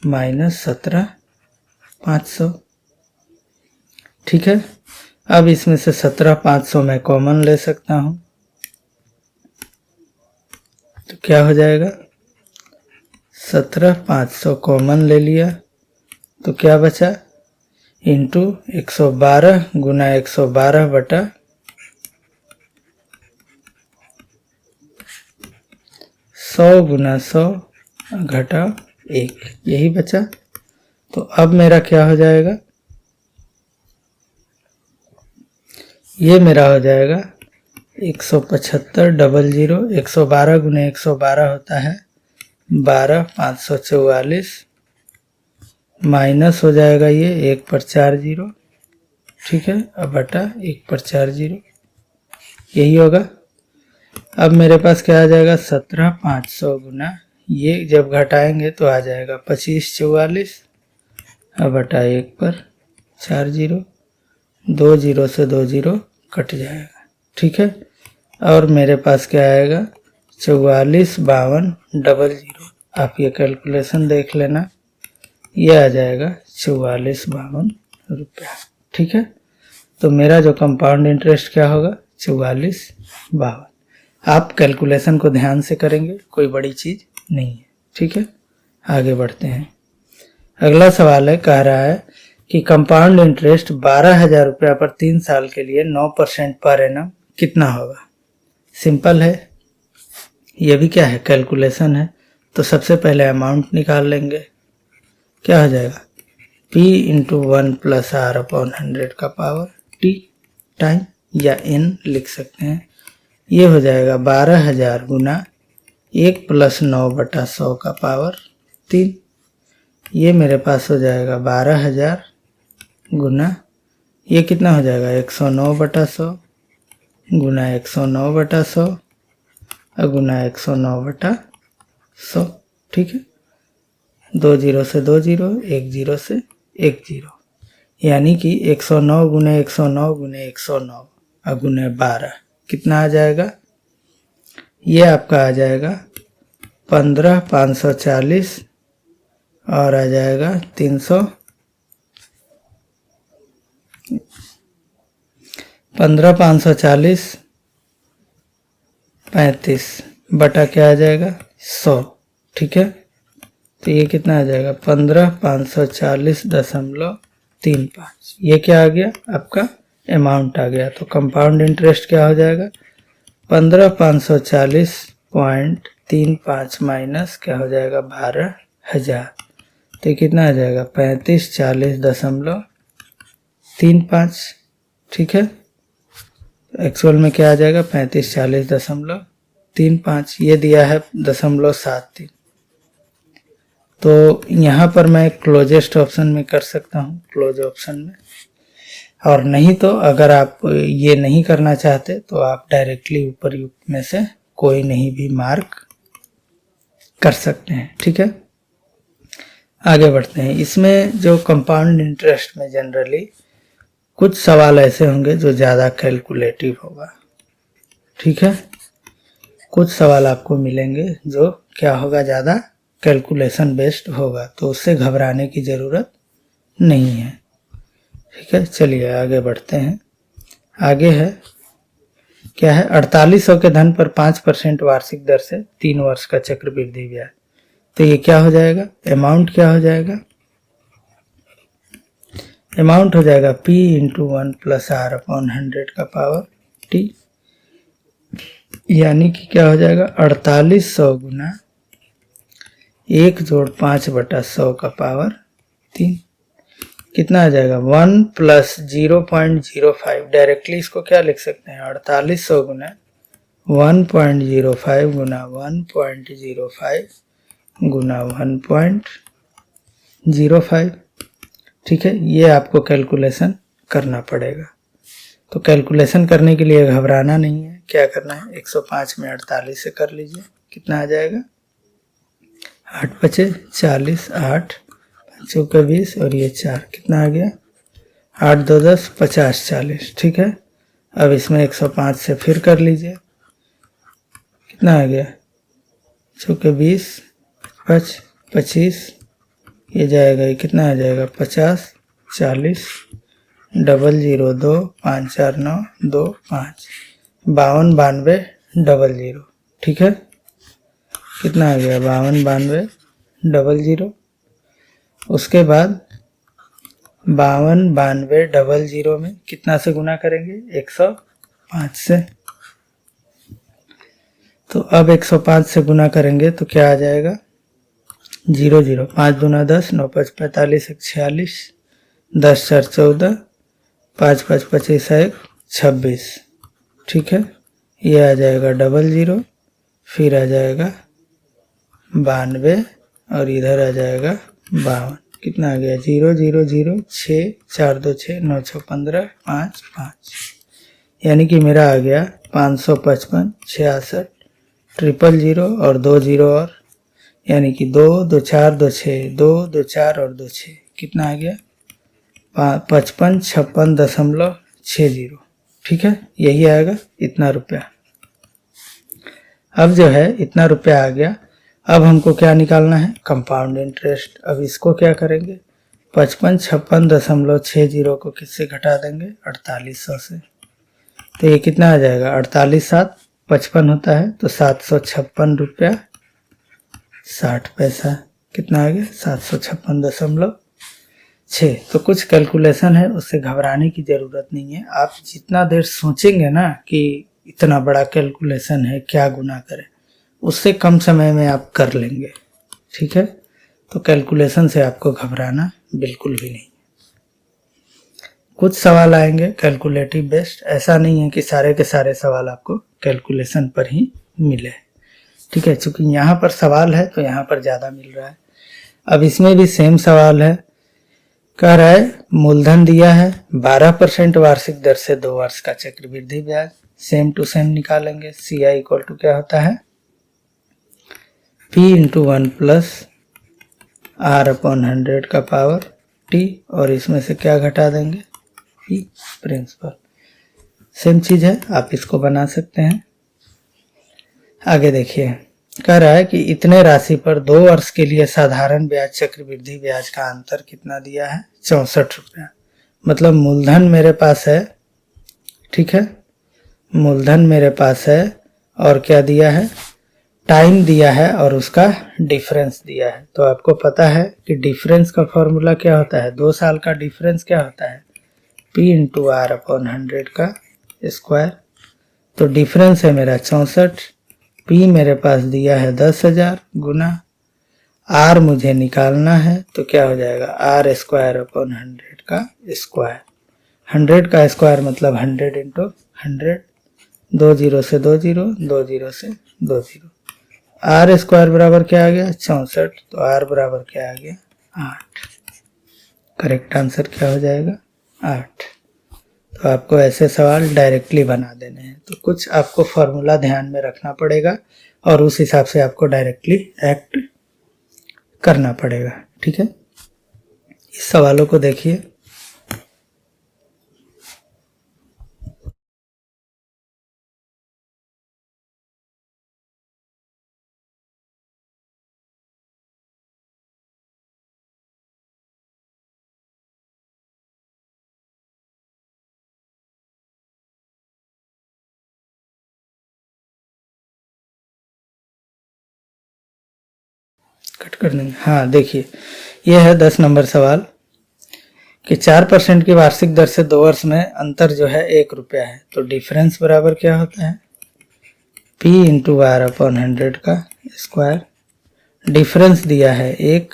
माइनस 17,500, ठीक है। अब इसमें से 17,500 मैं कॉमन ले सकता हूं, तो क्या हो जाएगा, 17,500 कॉमन ले लिया तो क्या बचा, इंटू 112 गुना 100 गुना 100 घटा 1, यही बचा। तो अब मेरा क्या हो जाएगा, ये मेरा हो जाएगा 175,000, 112 गुना 112 होता है 12,544, माइनस हो जाएगा ये 1 पर 4 0, ठीक है, अब बटा 1 पर 4 0, यही होगा। अब मेरे पास क्या आ जाएगा, 17,500 गुना, ये जब घटाएंगे तो आ जाएगा 2544, अब बटा 1 पर 4 0, 2 0 से 2 0 कट जाएगा, ठीक है। और मेरे पास क्या आएगा, 44,52,00। आप ये कैलकुलेशन देख लेना, ये आ जाएगा 44,52 रुपया, ठीक है। तो मेरा जो कंपाउंड इंटरेस्ट क्या होगा, 44,52। आप कैलकुलेशन को ध्यान से करेंगे, कोई बड़ी चीज नहीं है, ठीक है। आगे बढ़ते हैं। अगला सवाल है, कह रहा है कि कंपाउंड इंटरेस्ट 12,000 रुपया पर 3 साल के लिए 9% पर एनम कितना होगा। सिंपल है, ये भी क्या है, कैलकुलेशन है। तो सबसे पहले अमाउंट निकाल लेंगे, क्या हो जाएगा, P into 1 plus R upon 100 का पावर T, टाइम या N लिख सकते हैं। ये हो जाएगा 12,000 गुना 1 प्लस 9/100 का पावर 3। ये मेरे पास हो जाएगा 12,000 गुना, ये कितना हो जाएगा, 109/100 गुना 109/100, गुना 109/100। ठीक है, 2 जीरो से 2 जीरो, 1 जीरो से 1 जीरो, यानी कि 109 गुने 109 गुने 109 गुने 12 कितना आ जाएगा? ये आपका आ जाएगा 15,540 और आ जाएगा 15,540 35 बटा क्या आ जाएगा? 100। ठीक है, तो ये कितना आ जाएगा? 15,540.35। ये क्या आ गया? आपका अमाउंट आ गया। तो कंपाउंड इंटरेस्ट क्या हो जाएगा? 15,540.35 माइनस क्या हो जाएगा? 12,000। तो कितना आ जाएगा? 3540.35। ठीक है, एक्चुअल में क्या आ जाएगा? 3540.35। ये दिया है 0.73। तो यहाँ पर मैं क्लोजेस्ट ऑप्शन में कर सकता हूँ, क्लोज ऑप्शन में। और नहीं तो अगर आप ये नहीं करना चाहते तो आप डायरेक्टली उपरयुक्त में से कोई नहीं भी मार्क कर सकते हैं। ठीक है, आगे बढ़ते हैं। इसमें जो कंपाउंड इंटरेस्ट में जनरली कुछ सवाल ऐसे होंगे जो ज़्यादा कैलकुलेटिव होगा। ठीक है, कुछ सवाल आपको मिलेंगे जो क्या होगा? ज़्यादा कैलकुलेशन बेस्ड होगा, तो उससे घबराने की ज़रूरत नहीं है। ठीक है, चलिए आगे बढ़ते हैं। आगे है क्या है? 4800 के धन पर 5% वार्षिक दर से 3 वर्ष का चक्रवृद्धि ब्याज। तो ये क्या हो जाएगा? अमाउंट क्या हो जाएगा? अमाउंट हो जाएगा P × 1 + R/100 का पावर T, यानी कि क्या हो जाएगा? 4800 गुना 1 + 5/100 का पावर 3 कितना आ जाएगा? 1 + 0.05। डायरेक्टली इसको क्या लिख सकते हैं? 4800 गुना 1.05 गुना 1.05 गुना 1.05। ठीक है, ये आपको कैलकुलेशन करना पड़ेगा। तो कैलकुलेशन करने के लिए घबराना नहीं है। क्या करना है? 105 में 48 से कर लीजिए। कितना आ जाएगा? 8 × 5 = 40, 8 × 5 = 20 और ये 4 कितना आ गया? 8 × 2 = 10, 50, 40। ठीक है, अब इसमें 105 से फिर कर लीजिए। कितना आ गया? 20, 5, 25, ये जाएगा, ये कितना आ जाएगा? 50, 40, 002 2 5 4 9 2 5 52 92 00। ठीक है, कितना आ गया? 52 92 00। उसके बाद 52 92 00 में कितना से गुना करेंगे? 105 से। तो अब 105 से गुना करेंगे तो क्या आ जाएगा? 0 0 5 दूना 10, 9 5 45, 1 46, 10 4 14, 5 5 25 1 26। ठीक है, ये आ जाएगा 00, फिर आ जाएगा 92 और इधर आ जाएगा 52। कितना आ गया? 0 0 0 6 4 2 6 9 6 15 5 5, यानी कि मेरा आ गया 555 66 000 और 2 0 और, यानी कि 2 2 4 2 6 2 2 4 और 2 6 कितना आ गया? 5556.60। ठीक है, यही आएगा इतना रुपया। अब जो है इतना रुपया आ गया। अब हमको क्या निकालना है? Compound interest. अब इसको क्या करेंगे? 5556.60 को किससे घटा देंगे? 4800 से। तो ये कितना आ जाएगा? 48 7 55 होता है, तो 756 रुपया 60 पैसा। कितना आ गया? 756.6। तो कुछ कैलकुलेशन है, उससे घबराने की ज़रूरत नहीं है। आप जितना देर सोचेंगे ना कि इतना बड़ा कैलकुलेशन है, क्या गुना करें, उससे कम समय में आप कर लेंगे। ठीक है, तो कैलकुलेशन से आपको घबराना बिल्कुल भी नहीं। कुछ सवाल आएंगे कैलकुलेटिव बेस्ड, ऐसा नहीं है कि सारे के सारे सवाल आपको कैलकुलेशन पर ही मिले। ठीक है, चूंकि यहाँ पर सवाल है तो यहाँ पर ज़्यादा मिल रहा है। अब इसमें भी सेम सवाल है, कह रहा है मूलधन दिया है 12% वार्षिक दर से 2 वर्ष का चक्रवृद्धि ब्याज। सेम टू सेम निकालेंगे। CI = क्या होता है? P इंटू 1 प्लस R/100 का पावर T, और इसमें से क्या घटा देंगे, P प्रिंसिपल। सेम चीज है, आप इसको बना सकते हैं। आगे देखिए, कह रहा है कि इतने राशि पर 2 वर्ष के लिए साधारण ब्याज चक्रवृद्धि ब्याज का अंतर कितना दिया है, 64 रुपया। मतलब मूलधन मेरे पास है, ठीक है, मूलधन मेरे पास है, और क्या दिया है, टाइम दिया है, और उसका डिफरेंस दिया है। तो आपको पता है कि डिफरेंस का फॉर्मूला क्या होता है, 2 साल का डिफरेंस क्या होता है, P इंटू R/100 का स्क्वायर। तो डिफरेंस है मेरा 64, P मेरे पास दिया है 10,000 गुना R मुझे निकालना है, तो क्या हो जाएगा, R²/100 का स्क्वायर। 100 का स्क्वायर मतलब 100 इंटू 100, 2 0 से 2 0, 2 0 से 2 0। R स्क्वायर बराबर क्या आ गया, 64, तो R बराबर क्या आ गया, 8। करेक्ट आंसर क्या हो जाएगा, 8। तो आपको ऐसे सवाल डायरेक्टली बना देने हैं, तो कुछ आपको फॉर्मूला ध्यान में रखना पड़ेगा और उस हिसाब से आपको डायरेक्टली एक्ट करना पड़ेगा, ठीक है। इस सवालों को देखिए। कट कर देंगे, हाँ देखिए, यह है 10 नंबर सवाल कि 4% की वार्षिक दर से 2 वर्ष में अंतर जो है 1 रुपया है। तो डिफरेंस बराबर क्या होता है, P इंटू R/100 का स्क्वायर। डिफरेंस दिया है 1,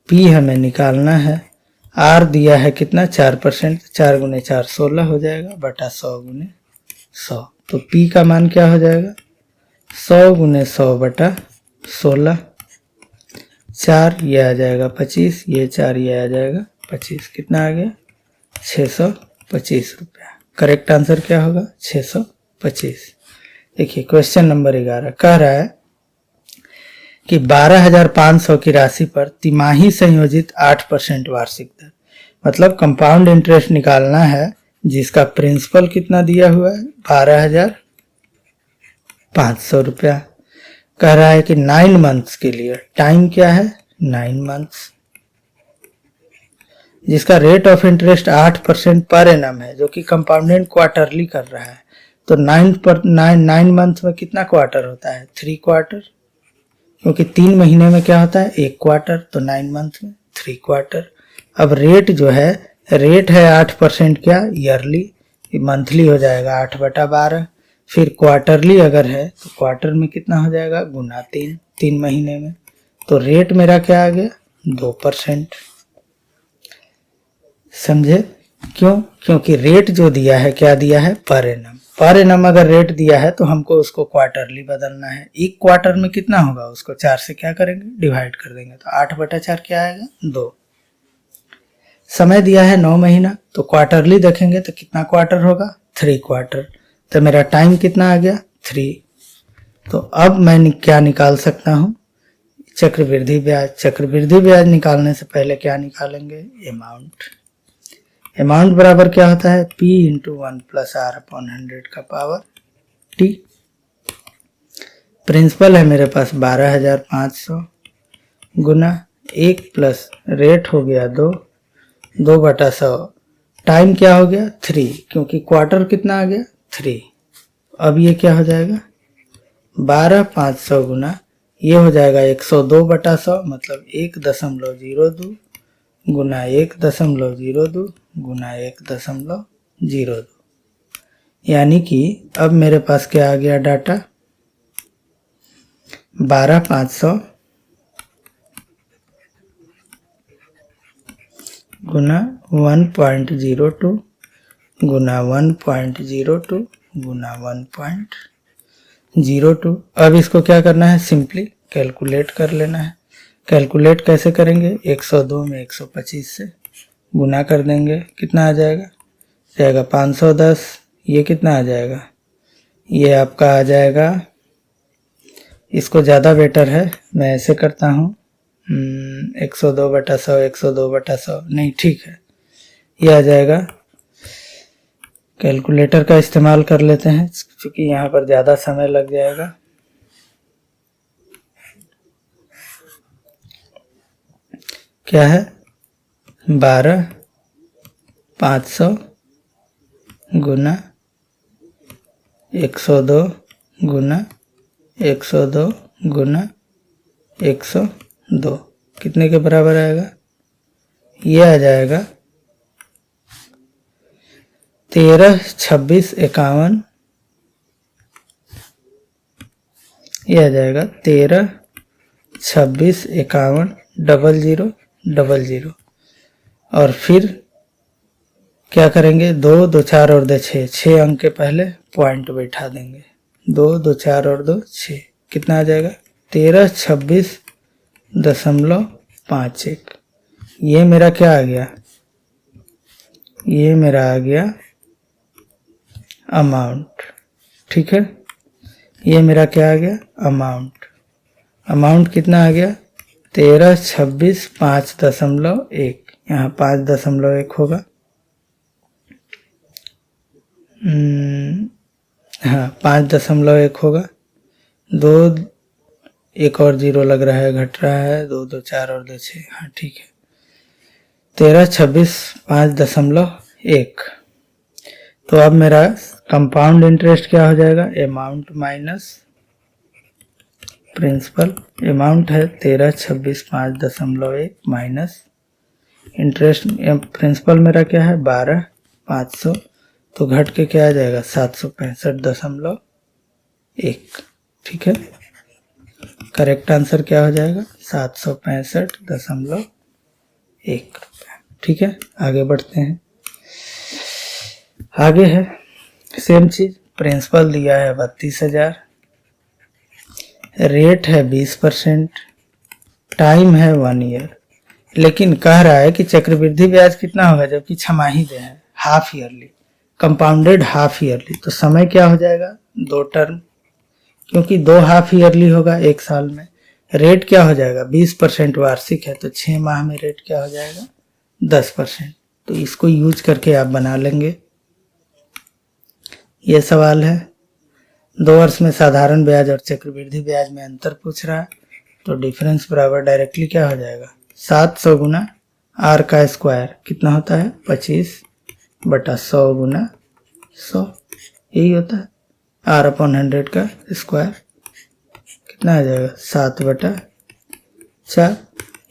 P हमें निकालना है, R दिया है कितना, 4%, 4 गुने 4 16 हो जाएगा, बटा 100 गुने 100। तो P का मान क्या हो जाएगा, 100 गुने 100 बटा 16, 4 ये आ जाएगा 25, ये 4 ये आ जाएगा 25, कितना आ गया, 625 रुपया। करेक्ट आंसर क्या होगा, 625। देखिए क्वेश्चन नंबर 11 कह रहा है कि 12,500 की राशि पर तिमाही संयोजित 8% वार्षिक दर, मतलब कंपाउंड इंटरेस्ट निकालना है, जिसका प्रिंसिपल कितना दिया हुआ है, 12,500 रुपया। कह रहा है कि 9 मंथ्स के लिए, टाइम क्या है, 9 मंथ्स, जिसका rate of interest 8% per annum है, जो कि कंपाउंडेड क्वार्टरली कर रहा है। तो 9 मंथ में कितना क्वार्टर होता है, 3 क्वार्टर, क्योंकि 3 महीने में क्या होता है, 1 क्वार्टर, तो 9 मंथ में 3 क्वार्टर। अब रेट जो है, रेट है 8% क्या, ईयरली, मंथली हो जाएगा 8/12, फिर क्वार्टरली अगर है तो क्वार्टर में कितना हो जाएगा, गुना 3 महीने में। तो रेट मेरा क्या आ गया, 2%। समझे क्यों, क्योंकि रेट जो दिया है क्या दिया है, पर एनम। पर एनम अगर रेट दिया है तो हमको उसको क्वार्टरली बदलना है। 1 क्वार्टर में कितना होगा, उसको 4 से क्या करेंगे, डिवाइड कर देंगे, तो 8/4 क्या आएगा, 2। समय दिया है 9 महीना, तो क्वार्टरली देखेंगे तो कितना क्वार्टर होगा, 3 क्वार्टर। तो मेरा टाइम कितना आ गया, 3। तो अब मैं क्या निकाल सकता हूं, चक्रवृद्धि ब्याज। चक्रवृद्धि ब्याज निकालने से पहले क्या निकालेंगे, अमाउंट। अमाउंट बराबर क्या होता है, P इंटू 1 प्लस R/100 का पावर T। प्रिंसिपल है मेरे पास 12,500 गुना 1 प्लस रेट हो गया 2/100, टाइम क्या हो गया 3, क्योंकि क्वार्टर कितना आ गया 3। अब ये क्या हो जाएगा, 12,500 गुना ये हो जाएगा 102/100, मतलब 1.02 गुना 1.02 गुना 1.02, यानी कि अब मेरे पास क्या आ गया डाटा, 12,500 गुना 1.02 गुना 1.02 गुना 1.02। अब इसको क्या करना है, सिंपली कैलकुलेट कर लेना है। कैलकुलेट कैसे करेंगे, 102 में 125 से गुना कर देंगे, कितना आ जाएगा 510। ये कितना आ जाएगा, ये आपका आ जाएगा इसको ज़्यादा बेटर है, मैं ऐसे करता हूँ 102/100, 102/100 नहीं, ठीक है, ये आ जाएगा। कैलकुलेटर का इस्तेमाल कर लेते हैं क्योंकि यहाँ पर ज़्यादा समय लग जाएगा। क्या है 12/500 गुना 102 गुना 102 गुना 102 कितने के बराबर आएगा? ये आ जाएगा 13, 26, 51। ये आ जाएगा 13, 26, 51, 00, 00। और फिर क्या करेंगे? 2, 2, 4 और 2, 6, 6 अंक के पहले पॉइंट बैठा देंगे। 2, 2, 4 और 2, 6, कितना आ जाएगा? 13, 26.51। ये मेरा क्या आ गया? ये मेरा आ गया अमाउंट। ठीक है, ये मेरा क्या आ गया? अमाउंट। अमाउंट कितना आ गया? 13, 26, 5.1। यहाँ 5.1 होगा। हाँ, 5.1 होगा। 2, एक और 0 लग रहा है, घट रहा है। 2, 2, 4 और 2, 6। हाँ ठीक है, 13, 26, 5.1। तो अब मेरा कंपाउंड इंटरेस्ट क्या हो जाएगा? Amount minus principal. अमाउंट है 13, 26, 5.1 माइनस इंटरेस्ट। प्रिंसिपल मेरा क्या है? 12,500। तो घट के क्या आ जाएगा? 765.1। ठीक है, करेक्ट आंसर क्या हो जाएगा? 765.1 रुपया। ठीक है, आगे बढ़ते हैं। आगे है सेम चीज, प्रिंसिपल दिया है 32,000, रेट है 20%, टाइम है 1 ईयर। लेकिन कह रहा है कि चक्रवृद्धि ब्याज कितना होगा, जबकि छमाही दे है, half yearly, compounded half yearly. तो समय क्या हो जाएगा? 2 टर्म, क्योंकि 2 हाफ ईयरली होगा 1 साल में। रेट क्या हो जाएगा? 20% वार्षिक है, तो 6 माह में रेट क्या हो जाएगा? 10%। तो इसको यूज करके आप बना लेंगे। ये सवाल है 2 वर्ष में साधारण ब्याज और चक्रवृद्धि ब्याज में अंतर पूछ रहा है। तो डिफरेंस बराबर डायरेक्टली क्या हो जाएगा? 700 गुना आर का स्क्वायर कितना होता है? 25/100 गुना 100, यही होता है। R/100 का स्क्वायर कितना आ जाएगा? 7/4,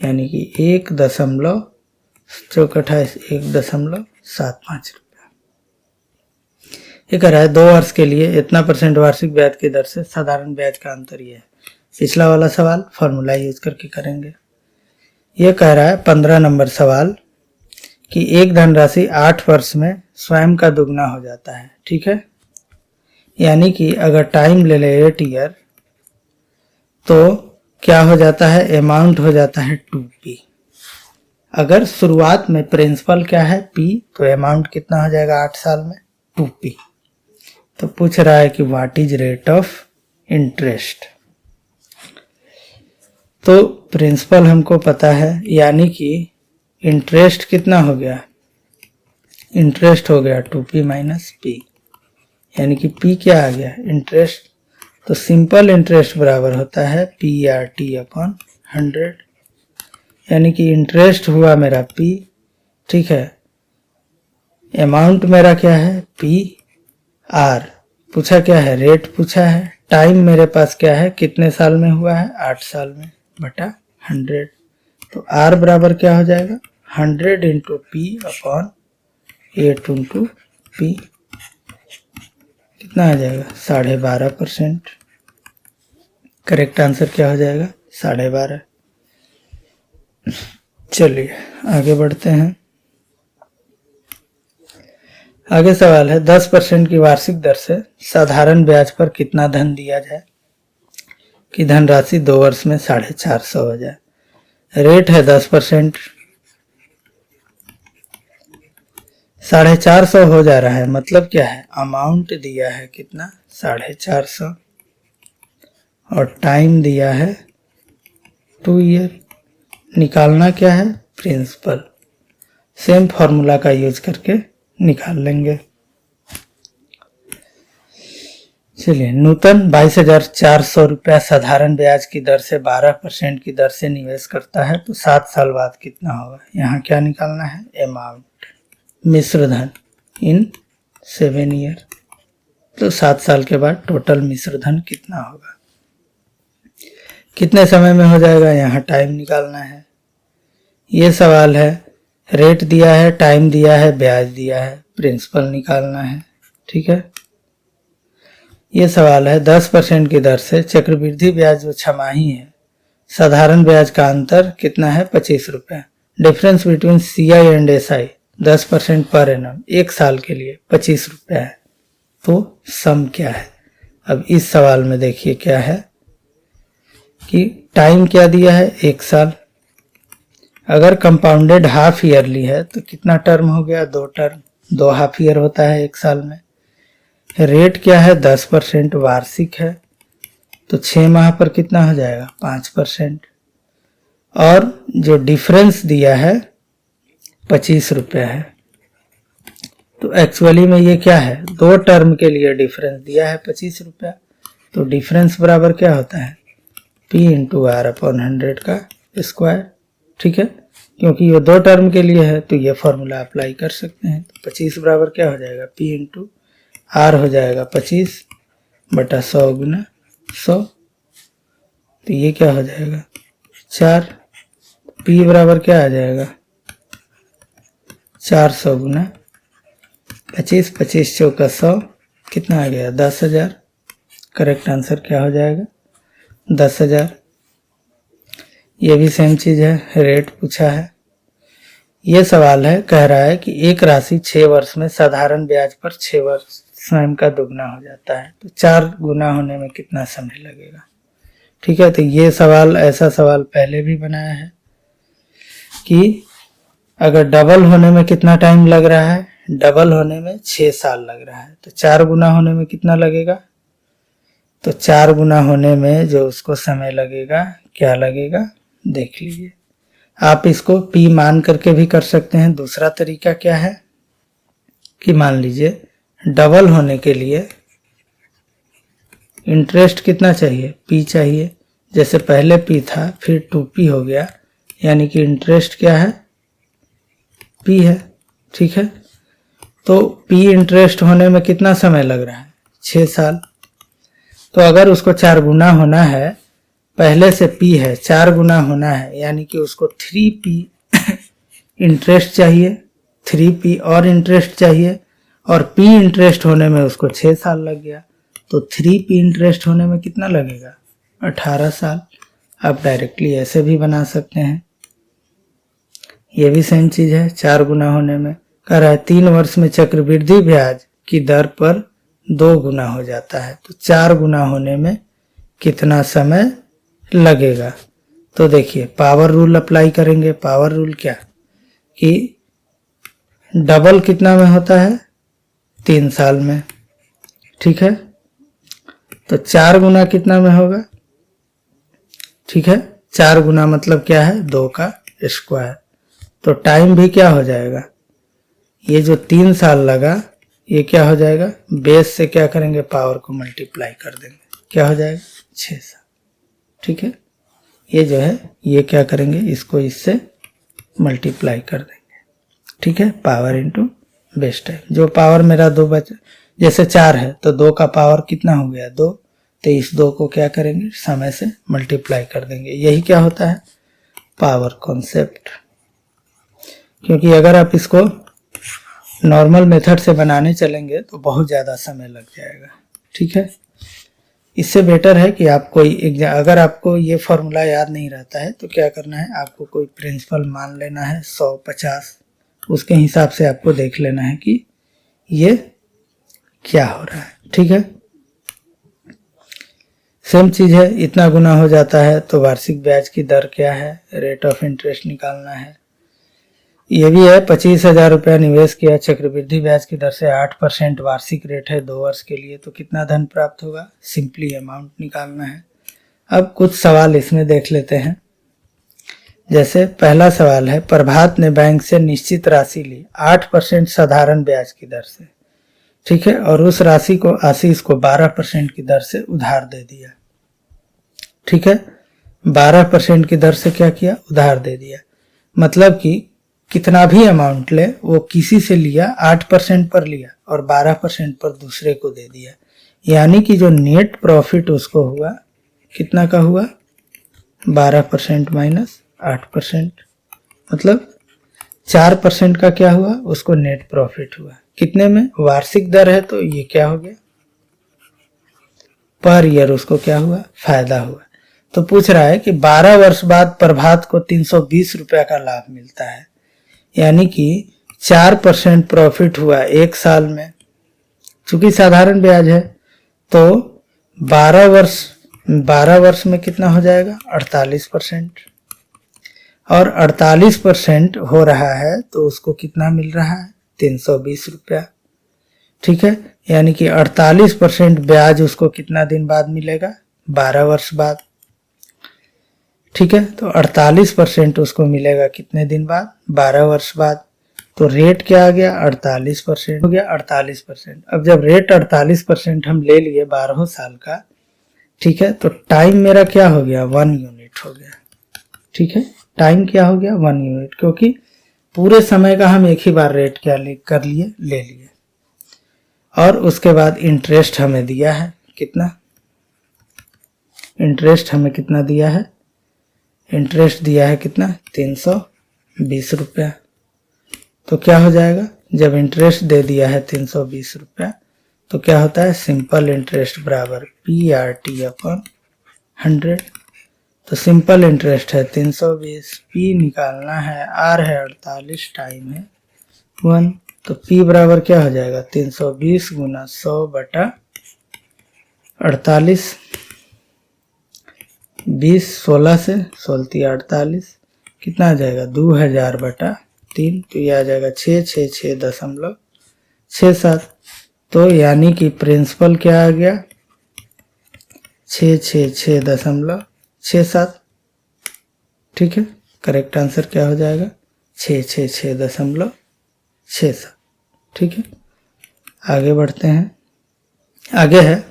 यानी कि 1.75 रुपया। ये कह रहा है 2 वर्ष के लिए इतना % वार्षिक ब्याज की दर से साधारण ब्याज का अंतर ये है। पिछला वाला सवाल फॉर्मूला यूज करके करेंगे। ये कह रहा है 15 नंबर सवाल कि एक धनराशि 8 वर्ष में स्वयं का दुगना हो जाता है। ठीक है, यानी कि अगर टाइम ले ले 8 ईयर तो क्या हो जाता है? अमाउंट हो जाता है 2p। अगर शुरुआत में प्रिंसिपल क्या है? p, तो अमाउंट कितना हो जाएगा 8 साल में? 2p। तो पूछ रहा है कि what is rate of interest. तो प्रिंसिपल हमको पता है, यानी कि इंटरेस्ट कितना हो गया? इंटरेस्ट हो गया 2p माइनस p, यानी कि p क्या आ गया? इंटरेस्ट। तो सिंपल इंटरेस्ट बराबर होता है PRT/100, यानी कि इंटरेस्ट हुआ मेरा p। ठीक है, अमाउंट मेरा क्या है? PR। पूछा क्या है? रेट पूछा है। टाइम मेरे पास क्या है? कितने साल में हुआ है? 8 साल में, बटा 100। तो R बराबर क्या हो जाएगा? 100 इंटू P/8 इंटू P, कितना आ जाएगा? 12.5%। करेक्ट आंसर क्या हो जाएगा? 12.5। चलिए आगे बढ़ते हैं। आगे सवाल है 10% की वार्षिक दर से साधारण ब्याज पर कितना धन दिया जाए कि धनराशि 2 वर्ष में 450 हो जाए। रेट है 10%, 450 हो जा रहा है, मतलब क्या है? अमाउंट दिया है कितना? 450, और टाइम दिया है 2 ईयर। निकालना क्या है? प्रिंसिपल। सेम फॉर्मूला का यूज करके निकाल लेंगे। चलिए, नूतन 22,400 रुपया साधारण ब्याज की दर से 12% की दर से निवेश करता है तो 7 साल बाद कितना होगा? यहाँ क्या निकालना है? अमाउंट, मिश्र धन इन 7 ईयर। तो 7 साल के बाद टोटल मिश्र धन कितना होगा? कितने समय में हो जाएगा? यहाँ टाइम निकालना है। ये सवाल है, रेट दिया है, टाइम दिया है, ब्याज दिया है, प्रिंसिपल निकालना है। ठीक है, ये सवाल है 10% की दर से चक्रवृद्धि ब्याज जो छमाही है, साधारण ब्याज का अंतर कितना है? 25 रुपया। Difference between CI and SI 10% per annum, 1 साल के लिए 25 रुपया है। तो सम क्या है? अब इस सवाल में देखिए क्या है कि टाइम क्या दिया है? 1 साल। अगर कंपाउंडेड हाफ ईयरली है तो कितना टर्म हो गया? 2 टर्म, 2 हाफ ईयर होता है 1 साल में। रेट क्या है? 10% वार्षिक है तो 6 माह पर कितना हो जाएगा? 5%। और जो डिफरेंस दिया है 25 रुपया है। तो एक्चुअली में ये क्या है? 2 टर्म के लिए डिफरेंस दिया है 25 रुपया। तो डिफरेंस बराबर क्या होता है? P इंटू R अपॉन 100 का स्क्वायर। ठीक है, क्योंकि ये 2 टर्म के लिए है तो ये फॉर्मूला अप्लाई कर सकते हैं। तो 25 बराबर क्या हो जाएगा? P इंटू R हो जाएगा 25 बटा 100 गुना 100। तो ये क्या हो जाएगा? 4। P बराबर क्या आ जाएगा? 400 गुना 25, 25 चौका 100, कितना आ गया? 10,000। करेक्ट आंसर क्या हो जाएगा? 10,000। ये भी सेम चीज है, रेट पूछा है। ये सवाल है, कह रहा है कि एक राशि 6 वर्ष में साधारण ब्याज पर 6 वर्ष स्वयं का दुगना हो जाता है तो 4 गुना होने में कितना समय लगेगा? ठीक है, तो ये सवाल, ऐसा सवाल पहले भी बनाया है कि अगर डबल होने में कितना टाइम लग रहा है? डबल होने में 6 साल लग रहा है तो 4 गुना होने में कितना लगेगा? तो 4 गुना होने में जो उसको समय लगेगा, क्या लगेगा देख लीजिए। आप इसको P मान करके भी कर सकते हैं। दूसरा तरीका क्या है कि मान लीजिए डबल होने के लिए इंटरेस्ट कितना चाहिए? P चाहिए। जैसे पहले P था फिर 2P हो गया, यानी कि इंटरेस्ट क्या है? P है। ठीक है, तो P इंटरेस्ट होने में कितना समय लग रहा है? 6 साल। तो अगर उसको 4 गुना होना है, पहले से P है, 4 गुना होना है, यानी कि उसको 3P इंटरेस्ट चाहिए, 3P और इंटरेस्ट चाहिए, और P इंटरेस्ट होने में उसको 6 साल लग गया। तो 3P इंटरेस्ट होने में कितना लगेगा? 18 साल। आप डायरेक्टली ऐसे भी बना सकते हैं। ये भी सेम चीज है, 4 गुना होने में कह रहा है 3 वर्ष में चक्रवृद्धि ब्याज की दर पर 2 गुना हो जाता है तो 4 गुना होने में कितना समय लगेगा? तो देखिए, पावर रूल अप्लाई करेंगे। पावर रूल क्या कि डबल कितना में होता है? 3 साल में। ठीक है, तो 4 गुना कितना में होगा? ठीक है, 4 गुना मतलब क्या है? 2 का स्क्वायर। तो टाइम भी क्या हो जाएगा? ये जो 3 साल लगा ये क्या हो जाएगा? बेस से क्या करेंगे? पावर को मल्टीप्लाई कर देंगे, क्या हो जाएगा? 6 साल। ठीक है, ये जो है ये क्या करेंगे? इसको इससे मल्टीप्लाई कर देंगे। ठीक है, पावर इंटू बेस टाइम। जो पावर मेरा 2 बचा, जैसे 4 है तो 2 का पावर कितना हो गया? 2। तो इस 2 को क्या करेंगे? समय से मल्टीप्लाई कर देंगे। यही क्या होता है? Power concept. क्योंकि अगर आप इसको नॉर्मल मेथड से बनाने चलेंगे तो बहुत ज़्यादा समय लग जाएगा। ठीक है, इससे बेटर है कि आप कोई अगर आपको ये फॉर्मूला याद नहीं रहता है तो क्या करना है? आपको कोई प्रिंसिपल मान लेना है 100, 50, उसके हिसाब से आपको देख लेना है कि ये क्या हो रहा है। ठीक है, सेम चीज है, इतना गुना हो जाता है तो वार्षिक ब्याज की दर क्या है? रेट ऑफ इंटरेस्ट निकालना है। ये भी है, 25,000 रुपया निवेश किया, चक्रवृद्धि ब्याज की दर से 8% वार्षिक रेट है 2 वर्ष के लिए, तो कितना धन प्राप्त होगा? सिंपली अमाउंट निकालना है। अब कुछ सवाल इसमें देख लेते हैं। जैसे पहला सवाल है, प्रभात ने बैंक से निश्चित राशि ली 8% साधारण ब्याज की दर से, ठीक है, और उस राशि को आशीष को 12% की दर से उधार दे दिया, ठीक है। 12% की दर से क्या किया, उधार दे दिया। मतलब कि कितना भी अमाउंट ले वो किसी से लिया 8% पर लिया और 12% पर दूसरे को दे दिया, यानी कि जो नेट प्रॉफिट उसको हुआ कितना का हुआ, 12% माइनस 8%, मतलब 4% का क्या हुआ, उसको नेट प्रॉफिट हुआ। कितने में, वार्षिक दर है तो ये क्या हो गया, पर ईयर उसको क्या हुआ, फायदा हुआ। तो पूछ रहा है कि 12 वर्ष बाद प्रभात को 320 रुपया का लाभ मिलता है, यानी कि 4% प्रॉफिट हुआ एक साल में। चूंकि साधारण ब्याज है तो 12 वर्ष में कितना हो जाएगा, 48%, और 48% हो रहा है तो उसको कितना मिल रहा है, 320 रुपया, ठीक है। यानी कि 48% ब्याज उसको कितना दिन बाद मिलेगा, 12 वर्ष बाद, ठीक है। तो 48% उसको मिलेगा कितने दिन बाद, 12 वर्ष बाद। तो रेट क्या आ गया, 48% हो गया, 48%। अब जब रेट 48% हम ले लिए 12 साल का, ठीक है, तो टाइम मेरा क्या हो गया, 1 यूनिट हो गया, ठीक है। टाइम क्या हो गया, 1 यूनिट, क्योंकि पूरे समय का हम एक ही बार रेट क्या कर लिए, ले लिए। और उसके बाद इंटरेस्ट हमें दिया है कितना, इंटरेस्ट हमें कितना दिया है, इंटरेस्ट दिया है कितना, 320 रुपया। तो क्या हो जाएगा, जब इंटरेस्ट दे दिया है 320 रुपया तो क्या होता है, सिंपल इंटरेस्ट बराबर PRT अपॉन 100। तो सिंपल इंटरेस्ट है 320, P निकालना है, R है 48, टाइम है 1, तो P बराबर क्या हो जाएगा, 320 गुना 100 बटा 48, 20, 16 से 16 48, कितना आ जाएगा, 2000 बटा 3, तो ये आ जाएगा 666.67। तो यानी कि प्रिंसिपल क्या आ गया, 666.67, ठीक है। करेक्ट आंसर क्या हो जाएगा, 666.67, ठीक है। आगे बढ़ते हैं। आगे है,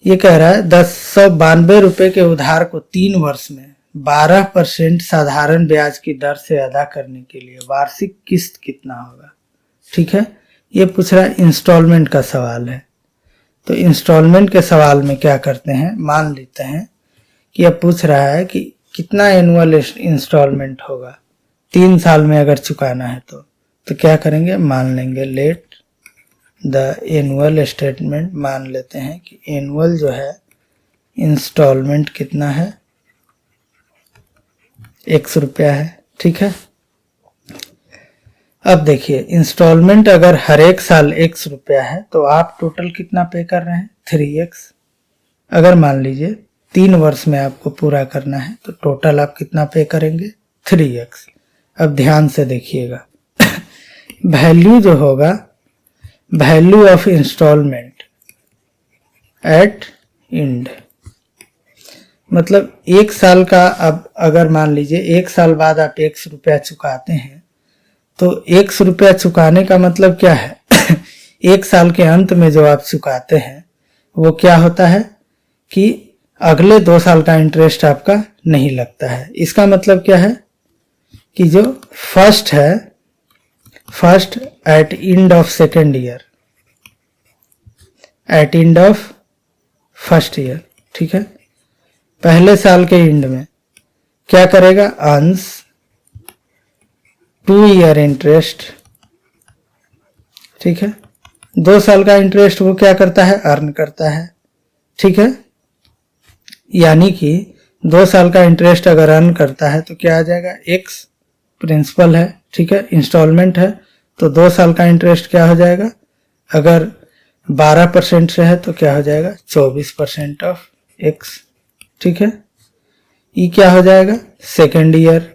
ये कह रहा है 1092 रुपए के उधार को 3 वर्ष में 12% साधारण ब्याज की दर से अदा करने के लिए वार्षिक किस्त कितना होगा, ठीक है। ये पूछ रहा है, इंस्टॉलमेंट का सवाल है। तो इंस्टॉलमेंट के सवाल में क्या करते हैं, मान लेते हैं कि अब पूछ रहा है कि कितना एनुअल इंस्टॉलमेंट होगा 3 साल में अगर चुकाना है तो क्या करेंगे, मान लेंगे लेट द एनुअल स्टेटमेंट, मान लेते हैं कि एनुअल जो है इंस्टॉलमेंट कितना है, 100 रुपया है, ठीक है। अब देखिए, इंस्टॉलमेंट अगर हर एक साल 100 रुपया है तो आप टोटल कितना पे कर रहे हैं, 3x। अगर मान लीजिए 3 वर्ष में आपको पूरा करना है तो टोटल आप कितना पे करेंगे, 3x। अब ध्यान से देखिएगा, वैल्यू जो होगा, value of instalment at end, मतलब 1 साल का, अब अगर मान लीजिए 1 साल बाद आप 100 रुपया चुकाते हैं तो 100 रुपया चुकाने का मतलब क्या है 1 साल के अंत में जो आप चुकाते हैं वो क्या होता है कि अगले 2 साल का इंटरेस्ट आपका नहीं लगता है। इसका मतलब क्या है कि जो फर्स्ट है, first at end of second year, at end of first year, ठीक है। पहले साल के एंड में क्या करेगा, अंश 2 ईयर इंटरेस्ट, ठीक है। 2 साल का इंटरेस्ट वो क्या करता है, अर्न करता है, ठीक है। यानी कि 2 साल का इंटरेस्ट अगर अर्न करता है तो क्या आ जाएगा, x प्रिंसिपल है, ठीक है, इंस्टॉलमेंट है, तो 2 साल का इंटरेस्ट क्या हो जाएगा, अगर 12% से है तो क्या हो जाएगा, 24% ऑफ x, ठीक है। ये क्या हो जाएगा, सेकेंड ईयर।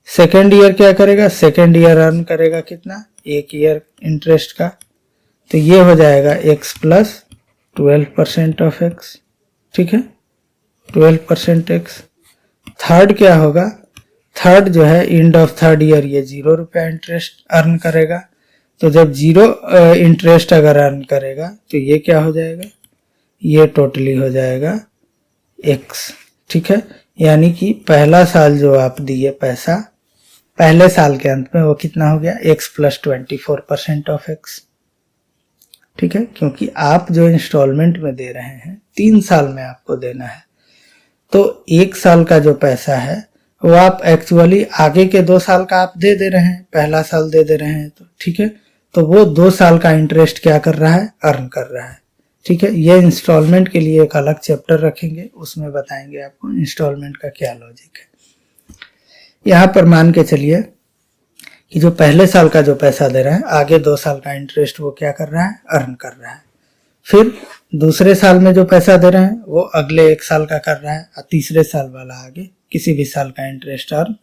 सेकेंड ईयर क्या करेगा, सेकेंड ईयर अर्न करेगा कितना, 1 ईयर इंटरेस्ट का, तो ये हो जाएगा x प्लस 12% ऑफ x, ठीक है। 12% टैक्स। थर्ड क्या होगा, थर्ड जो है एंड ऑफ थर्ड ईयर ये 0 रुपया इंटरेस्ट अर्न करेगा। तो जब 0 इंटरेस्ट अगर अर्न करेगा तो ये क्या हो जाएगा, ये टोटली हो जाएगा x। ठीक है, यानी कि पहला साल जो आप दिए पैसा पहले साल के अंत में वो कितना हो गया, x प्लस 24% ऑफ x। ठीक है, क्योंकि आप जो इंस्टॉलमेंट में दे रहे हैं 3 साल में आपको देना है, तो 1 साल का जो पैसा है वो आप एक्चुअली आगे के 2 साल का आप दे रहे हैं, पहला साल दे रहे हैं। तो ठीक है, तो वो 2 साल का इंटरेस्ट क्या कर रहा है, अर्न कर रहा है। ठीक है, ये इंस्टॉलमेंट के लिए एक अलग चैप्टर रखेंगे, उसमें बताएंगे आपको इंस्टॉलमेंट का क्या लॉजिक है। यहाँ पर मान के चलिए कि जो पहले साल का जो पैसा दे रहा है आगे 2 साल का इंटरेस्ट वो क्या कर रहा है, अर्न कर रहा है। फिर दूसरे साल में जो पैसा दे रहे हैं वो अगले 1 साल का कर रहा है, और तीसरे साल वाला आगे किसी भी साल का इंटरेस्ट अर्न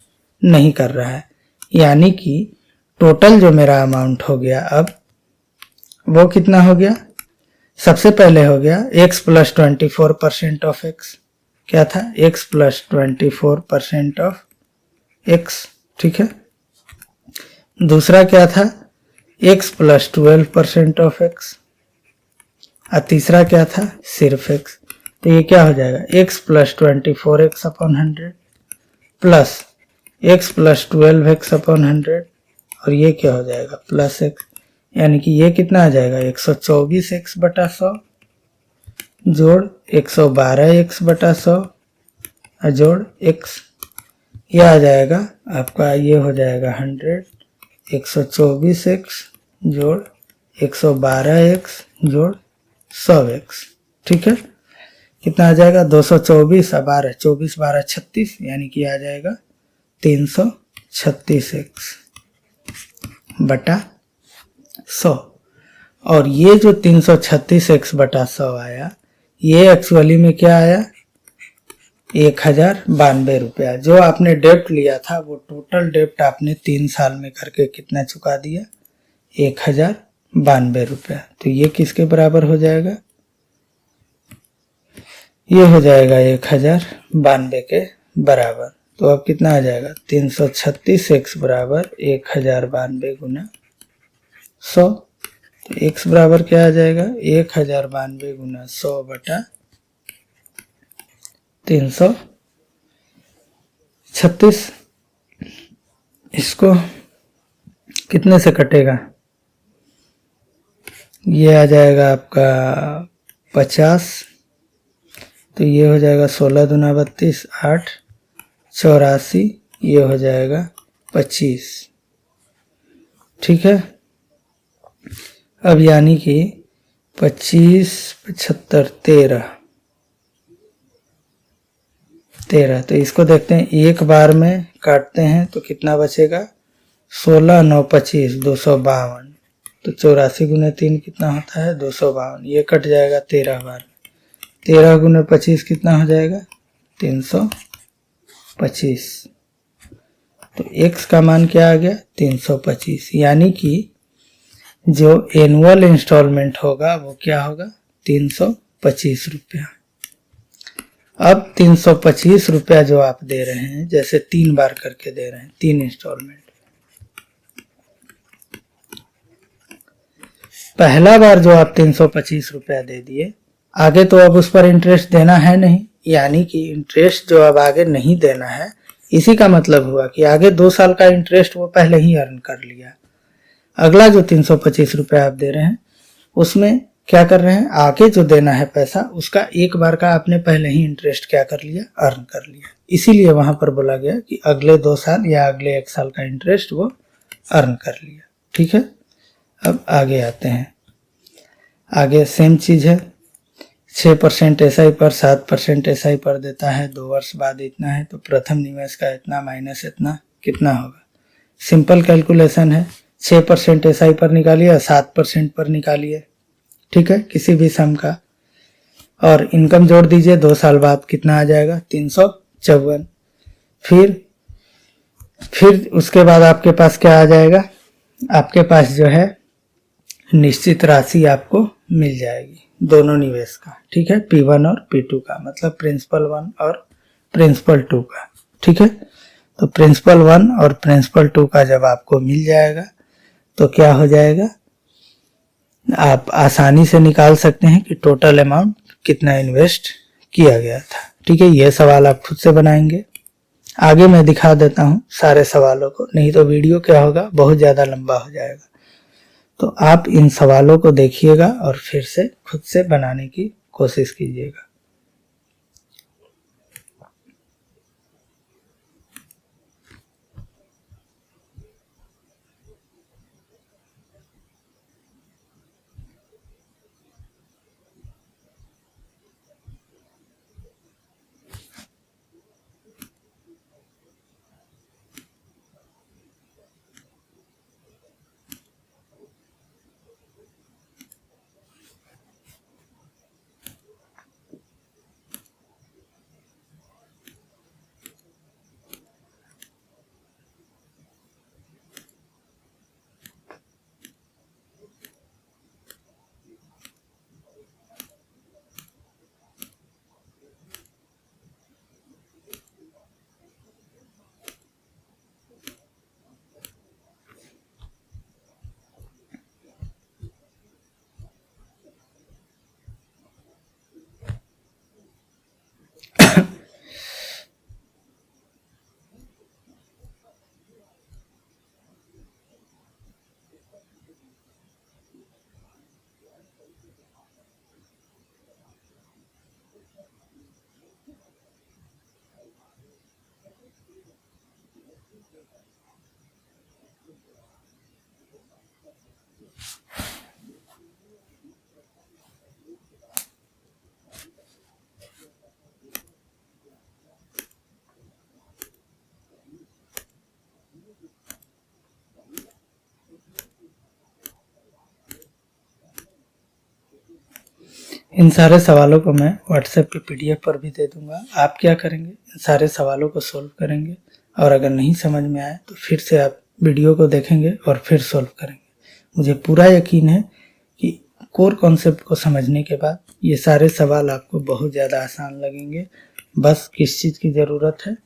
नहीं कर रहा है। यानी कि टोटल जो मेरा अमाउंट हो गया अब वो कितना हो गया, सबसे पहले हो गया x प्लस 24% ऑफ x। क्या था, x प्लस 24% ऑफ x। ठीक है, दूसरा क्या था, x प्लस 12% ऑफ x, और तीसरा क्या था, सिर्फ x। तो ये क्या हो जाएगा, x plus 24x upon 100 plus x plus 12x upon 100, और ये क्या हो जाएगा, प्लस x। यानी कि ये कितना आ जाएगा, 124x बटा 100 जोड़ 112x बटा 100 और जोड़ x। ये आ जाएगा आपका, ये हो जाएगा 100, 124x जोड़ 112x जोड़ 100x। ठीक है, कितना आ जाएगा, 224 और 12, 24 12 36, यानी कि आ जाएगा 336x बटा 100। और ये जो 336x बटा 100 आया, ये एक्चुअली में क्या आया, 1092 रुपया। जो आपने डेप्ट लिया था वो टोटल डेप्ट आपने 3 साल में करके कितना चुका दिया, 1092 रुपया। तो ये किसके बराबर हो जाएगा, ये हो जाएगा 1092 के बराबर। तो अब कितना आ जाएगा, 336x बराबर 1092 गुना 100। तो x बराबर क्या आ जाएगा, 1092 गुना 100 बटा 336। इसको कितने से कटेगा, ये आ जाएगा आपका 50। तो ये हो जाएगा 16 दूना 32, 8 84, ये हो जाएगा 25। ठीक है, अब यानी कि 25 75 13। तो इसको देखते हैं, एक बार में काटते हैं तो कितना बचेगा, 16 9 25 252। तो 84 गुने 3 कितना होता है, 252। ये कट जाएगा 13 बार। 13 गुने 25 कितना हो जाएगा, 325। तो x का मान क्या आ गया, 325। यानी कि जो एनुअल इंस्टॉलमेंट होगा वो क्या होगा, 325 रुपया। अब 325 रुपया जो आप दे रहे हैं, जैसे 3 बार करके दे रहे हैं, 3 इंस्टॉलमेंट। पहला बार जो आप 325 रुपया दे दिए, आगे तो अब उस पर इंटरेस्ट देना है नहीं, यानी कि इंटरेस्ट जो अब आगे नहीं देना है, इसी का मतलब हुआ कि आगे 2 साल का इंटरेस्ट वो पहले ही अर्न कर लिया। अगला जो 325 रुपया आप दे रहे हैं उसमें क्या कर रहे हैं, आगे जो देना है पैसा उसका एक बार का आपने पहले ही इंटरेस्ट क्या कर लिया, अर्न कर लिया। इसीलिए वहां पर बोला गया कि अगले 2 साल या अगले 1 साल का इंटरेस्ट वो अर्न कर लिया। ठीक है, अब आगे आते हैं। आगे सेम चीज है, 6% एसआई पर 7% एसआई पर देता है, 2 वर्ष बाद इतना है, तो प्रथम निवेश का इतना माइनस इतना कितना होगा। सिंपल कैलकुलेशन है, 6% एसआई पर निकालिए और 7% पर निकालिए। ठीक है, किसी भी सम का, और इनकम जोड़ दीजिए, 2 साल बाद कितना आ जाएगा, 354। फिर उसके बाद आपके पास क्या आ जाएगा, आपके पास जो है निश्चित राशि आपको मिल जाएगी दोनों निवेश का, ठीक है, P1 और P2 का, मतलब प्रिंसिपल 1 और प्रिंसिपल 2 का, ठीक है। तो प्रिंसिपल 1 और प्रिंसिपल 2 का जब आपको मिल जाएगा तो क्या हो जाएगा, आप आसानी से निकाल सकते हैं कि टोटल अमाउंट कितना इन्वेस्ट किया गया था, ठीक है। यह सवाल आप खुद से बनाएंगे। आगे मैं दिखा देता हूं सारे सवालों को, नहीं तो वीडियो क्या होगा, बहुत ज़्यादा लंबा हो जाएगा। तो आप इन सवालों को देखिएगा और फिर से खुद से बनाने की कोशिश कीजिएगा। इन सारे सवालों को मैं व्हाट्सएप पे PDF पर भी दे दूंगा। आप क्या करेंगे, इन सारे सवालों को सोल्व करेंगे और अगर नहीं समझ में आए तो फिर से आप वीडियो को देखेंगे और फिर सोल्व करेंगे। मुझे पूरा यकीन है कि कोर कॉन्सेप्ट को समझने के बाद ये सारे सवाल आपको बहुत ज़्यादा आसान लगेंगे। बस किस चीज़ की ज़रूरत है,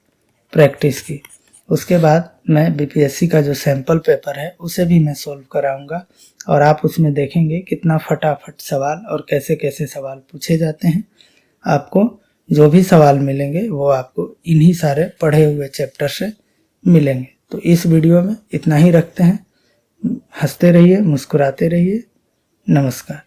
प्रैक्टिस की। उसके बाद मैं BPSC का जो सैम्पल पेपर है उसे भी मैं सोल्व कराऊंगा और आप उसमें देखेंगे कितना फटाफट सवाल और कैसे कैसे सवाल पूछे जाते हैं। आपको जो भी सवाल मिलेंगे वो आपको इन्हीं सारे पढ़े हुए चैप्टर से मिलेंगे। तो इस वीडियो में इतना ही रखते हैं। हंसते रहिए, मुस्कुराते रहिए। नमस्कार।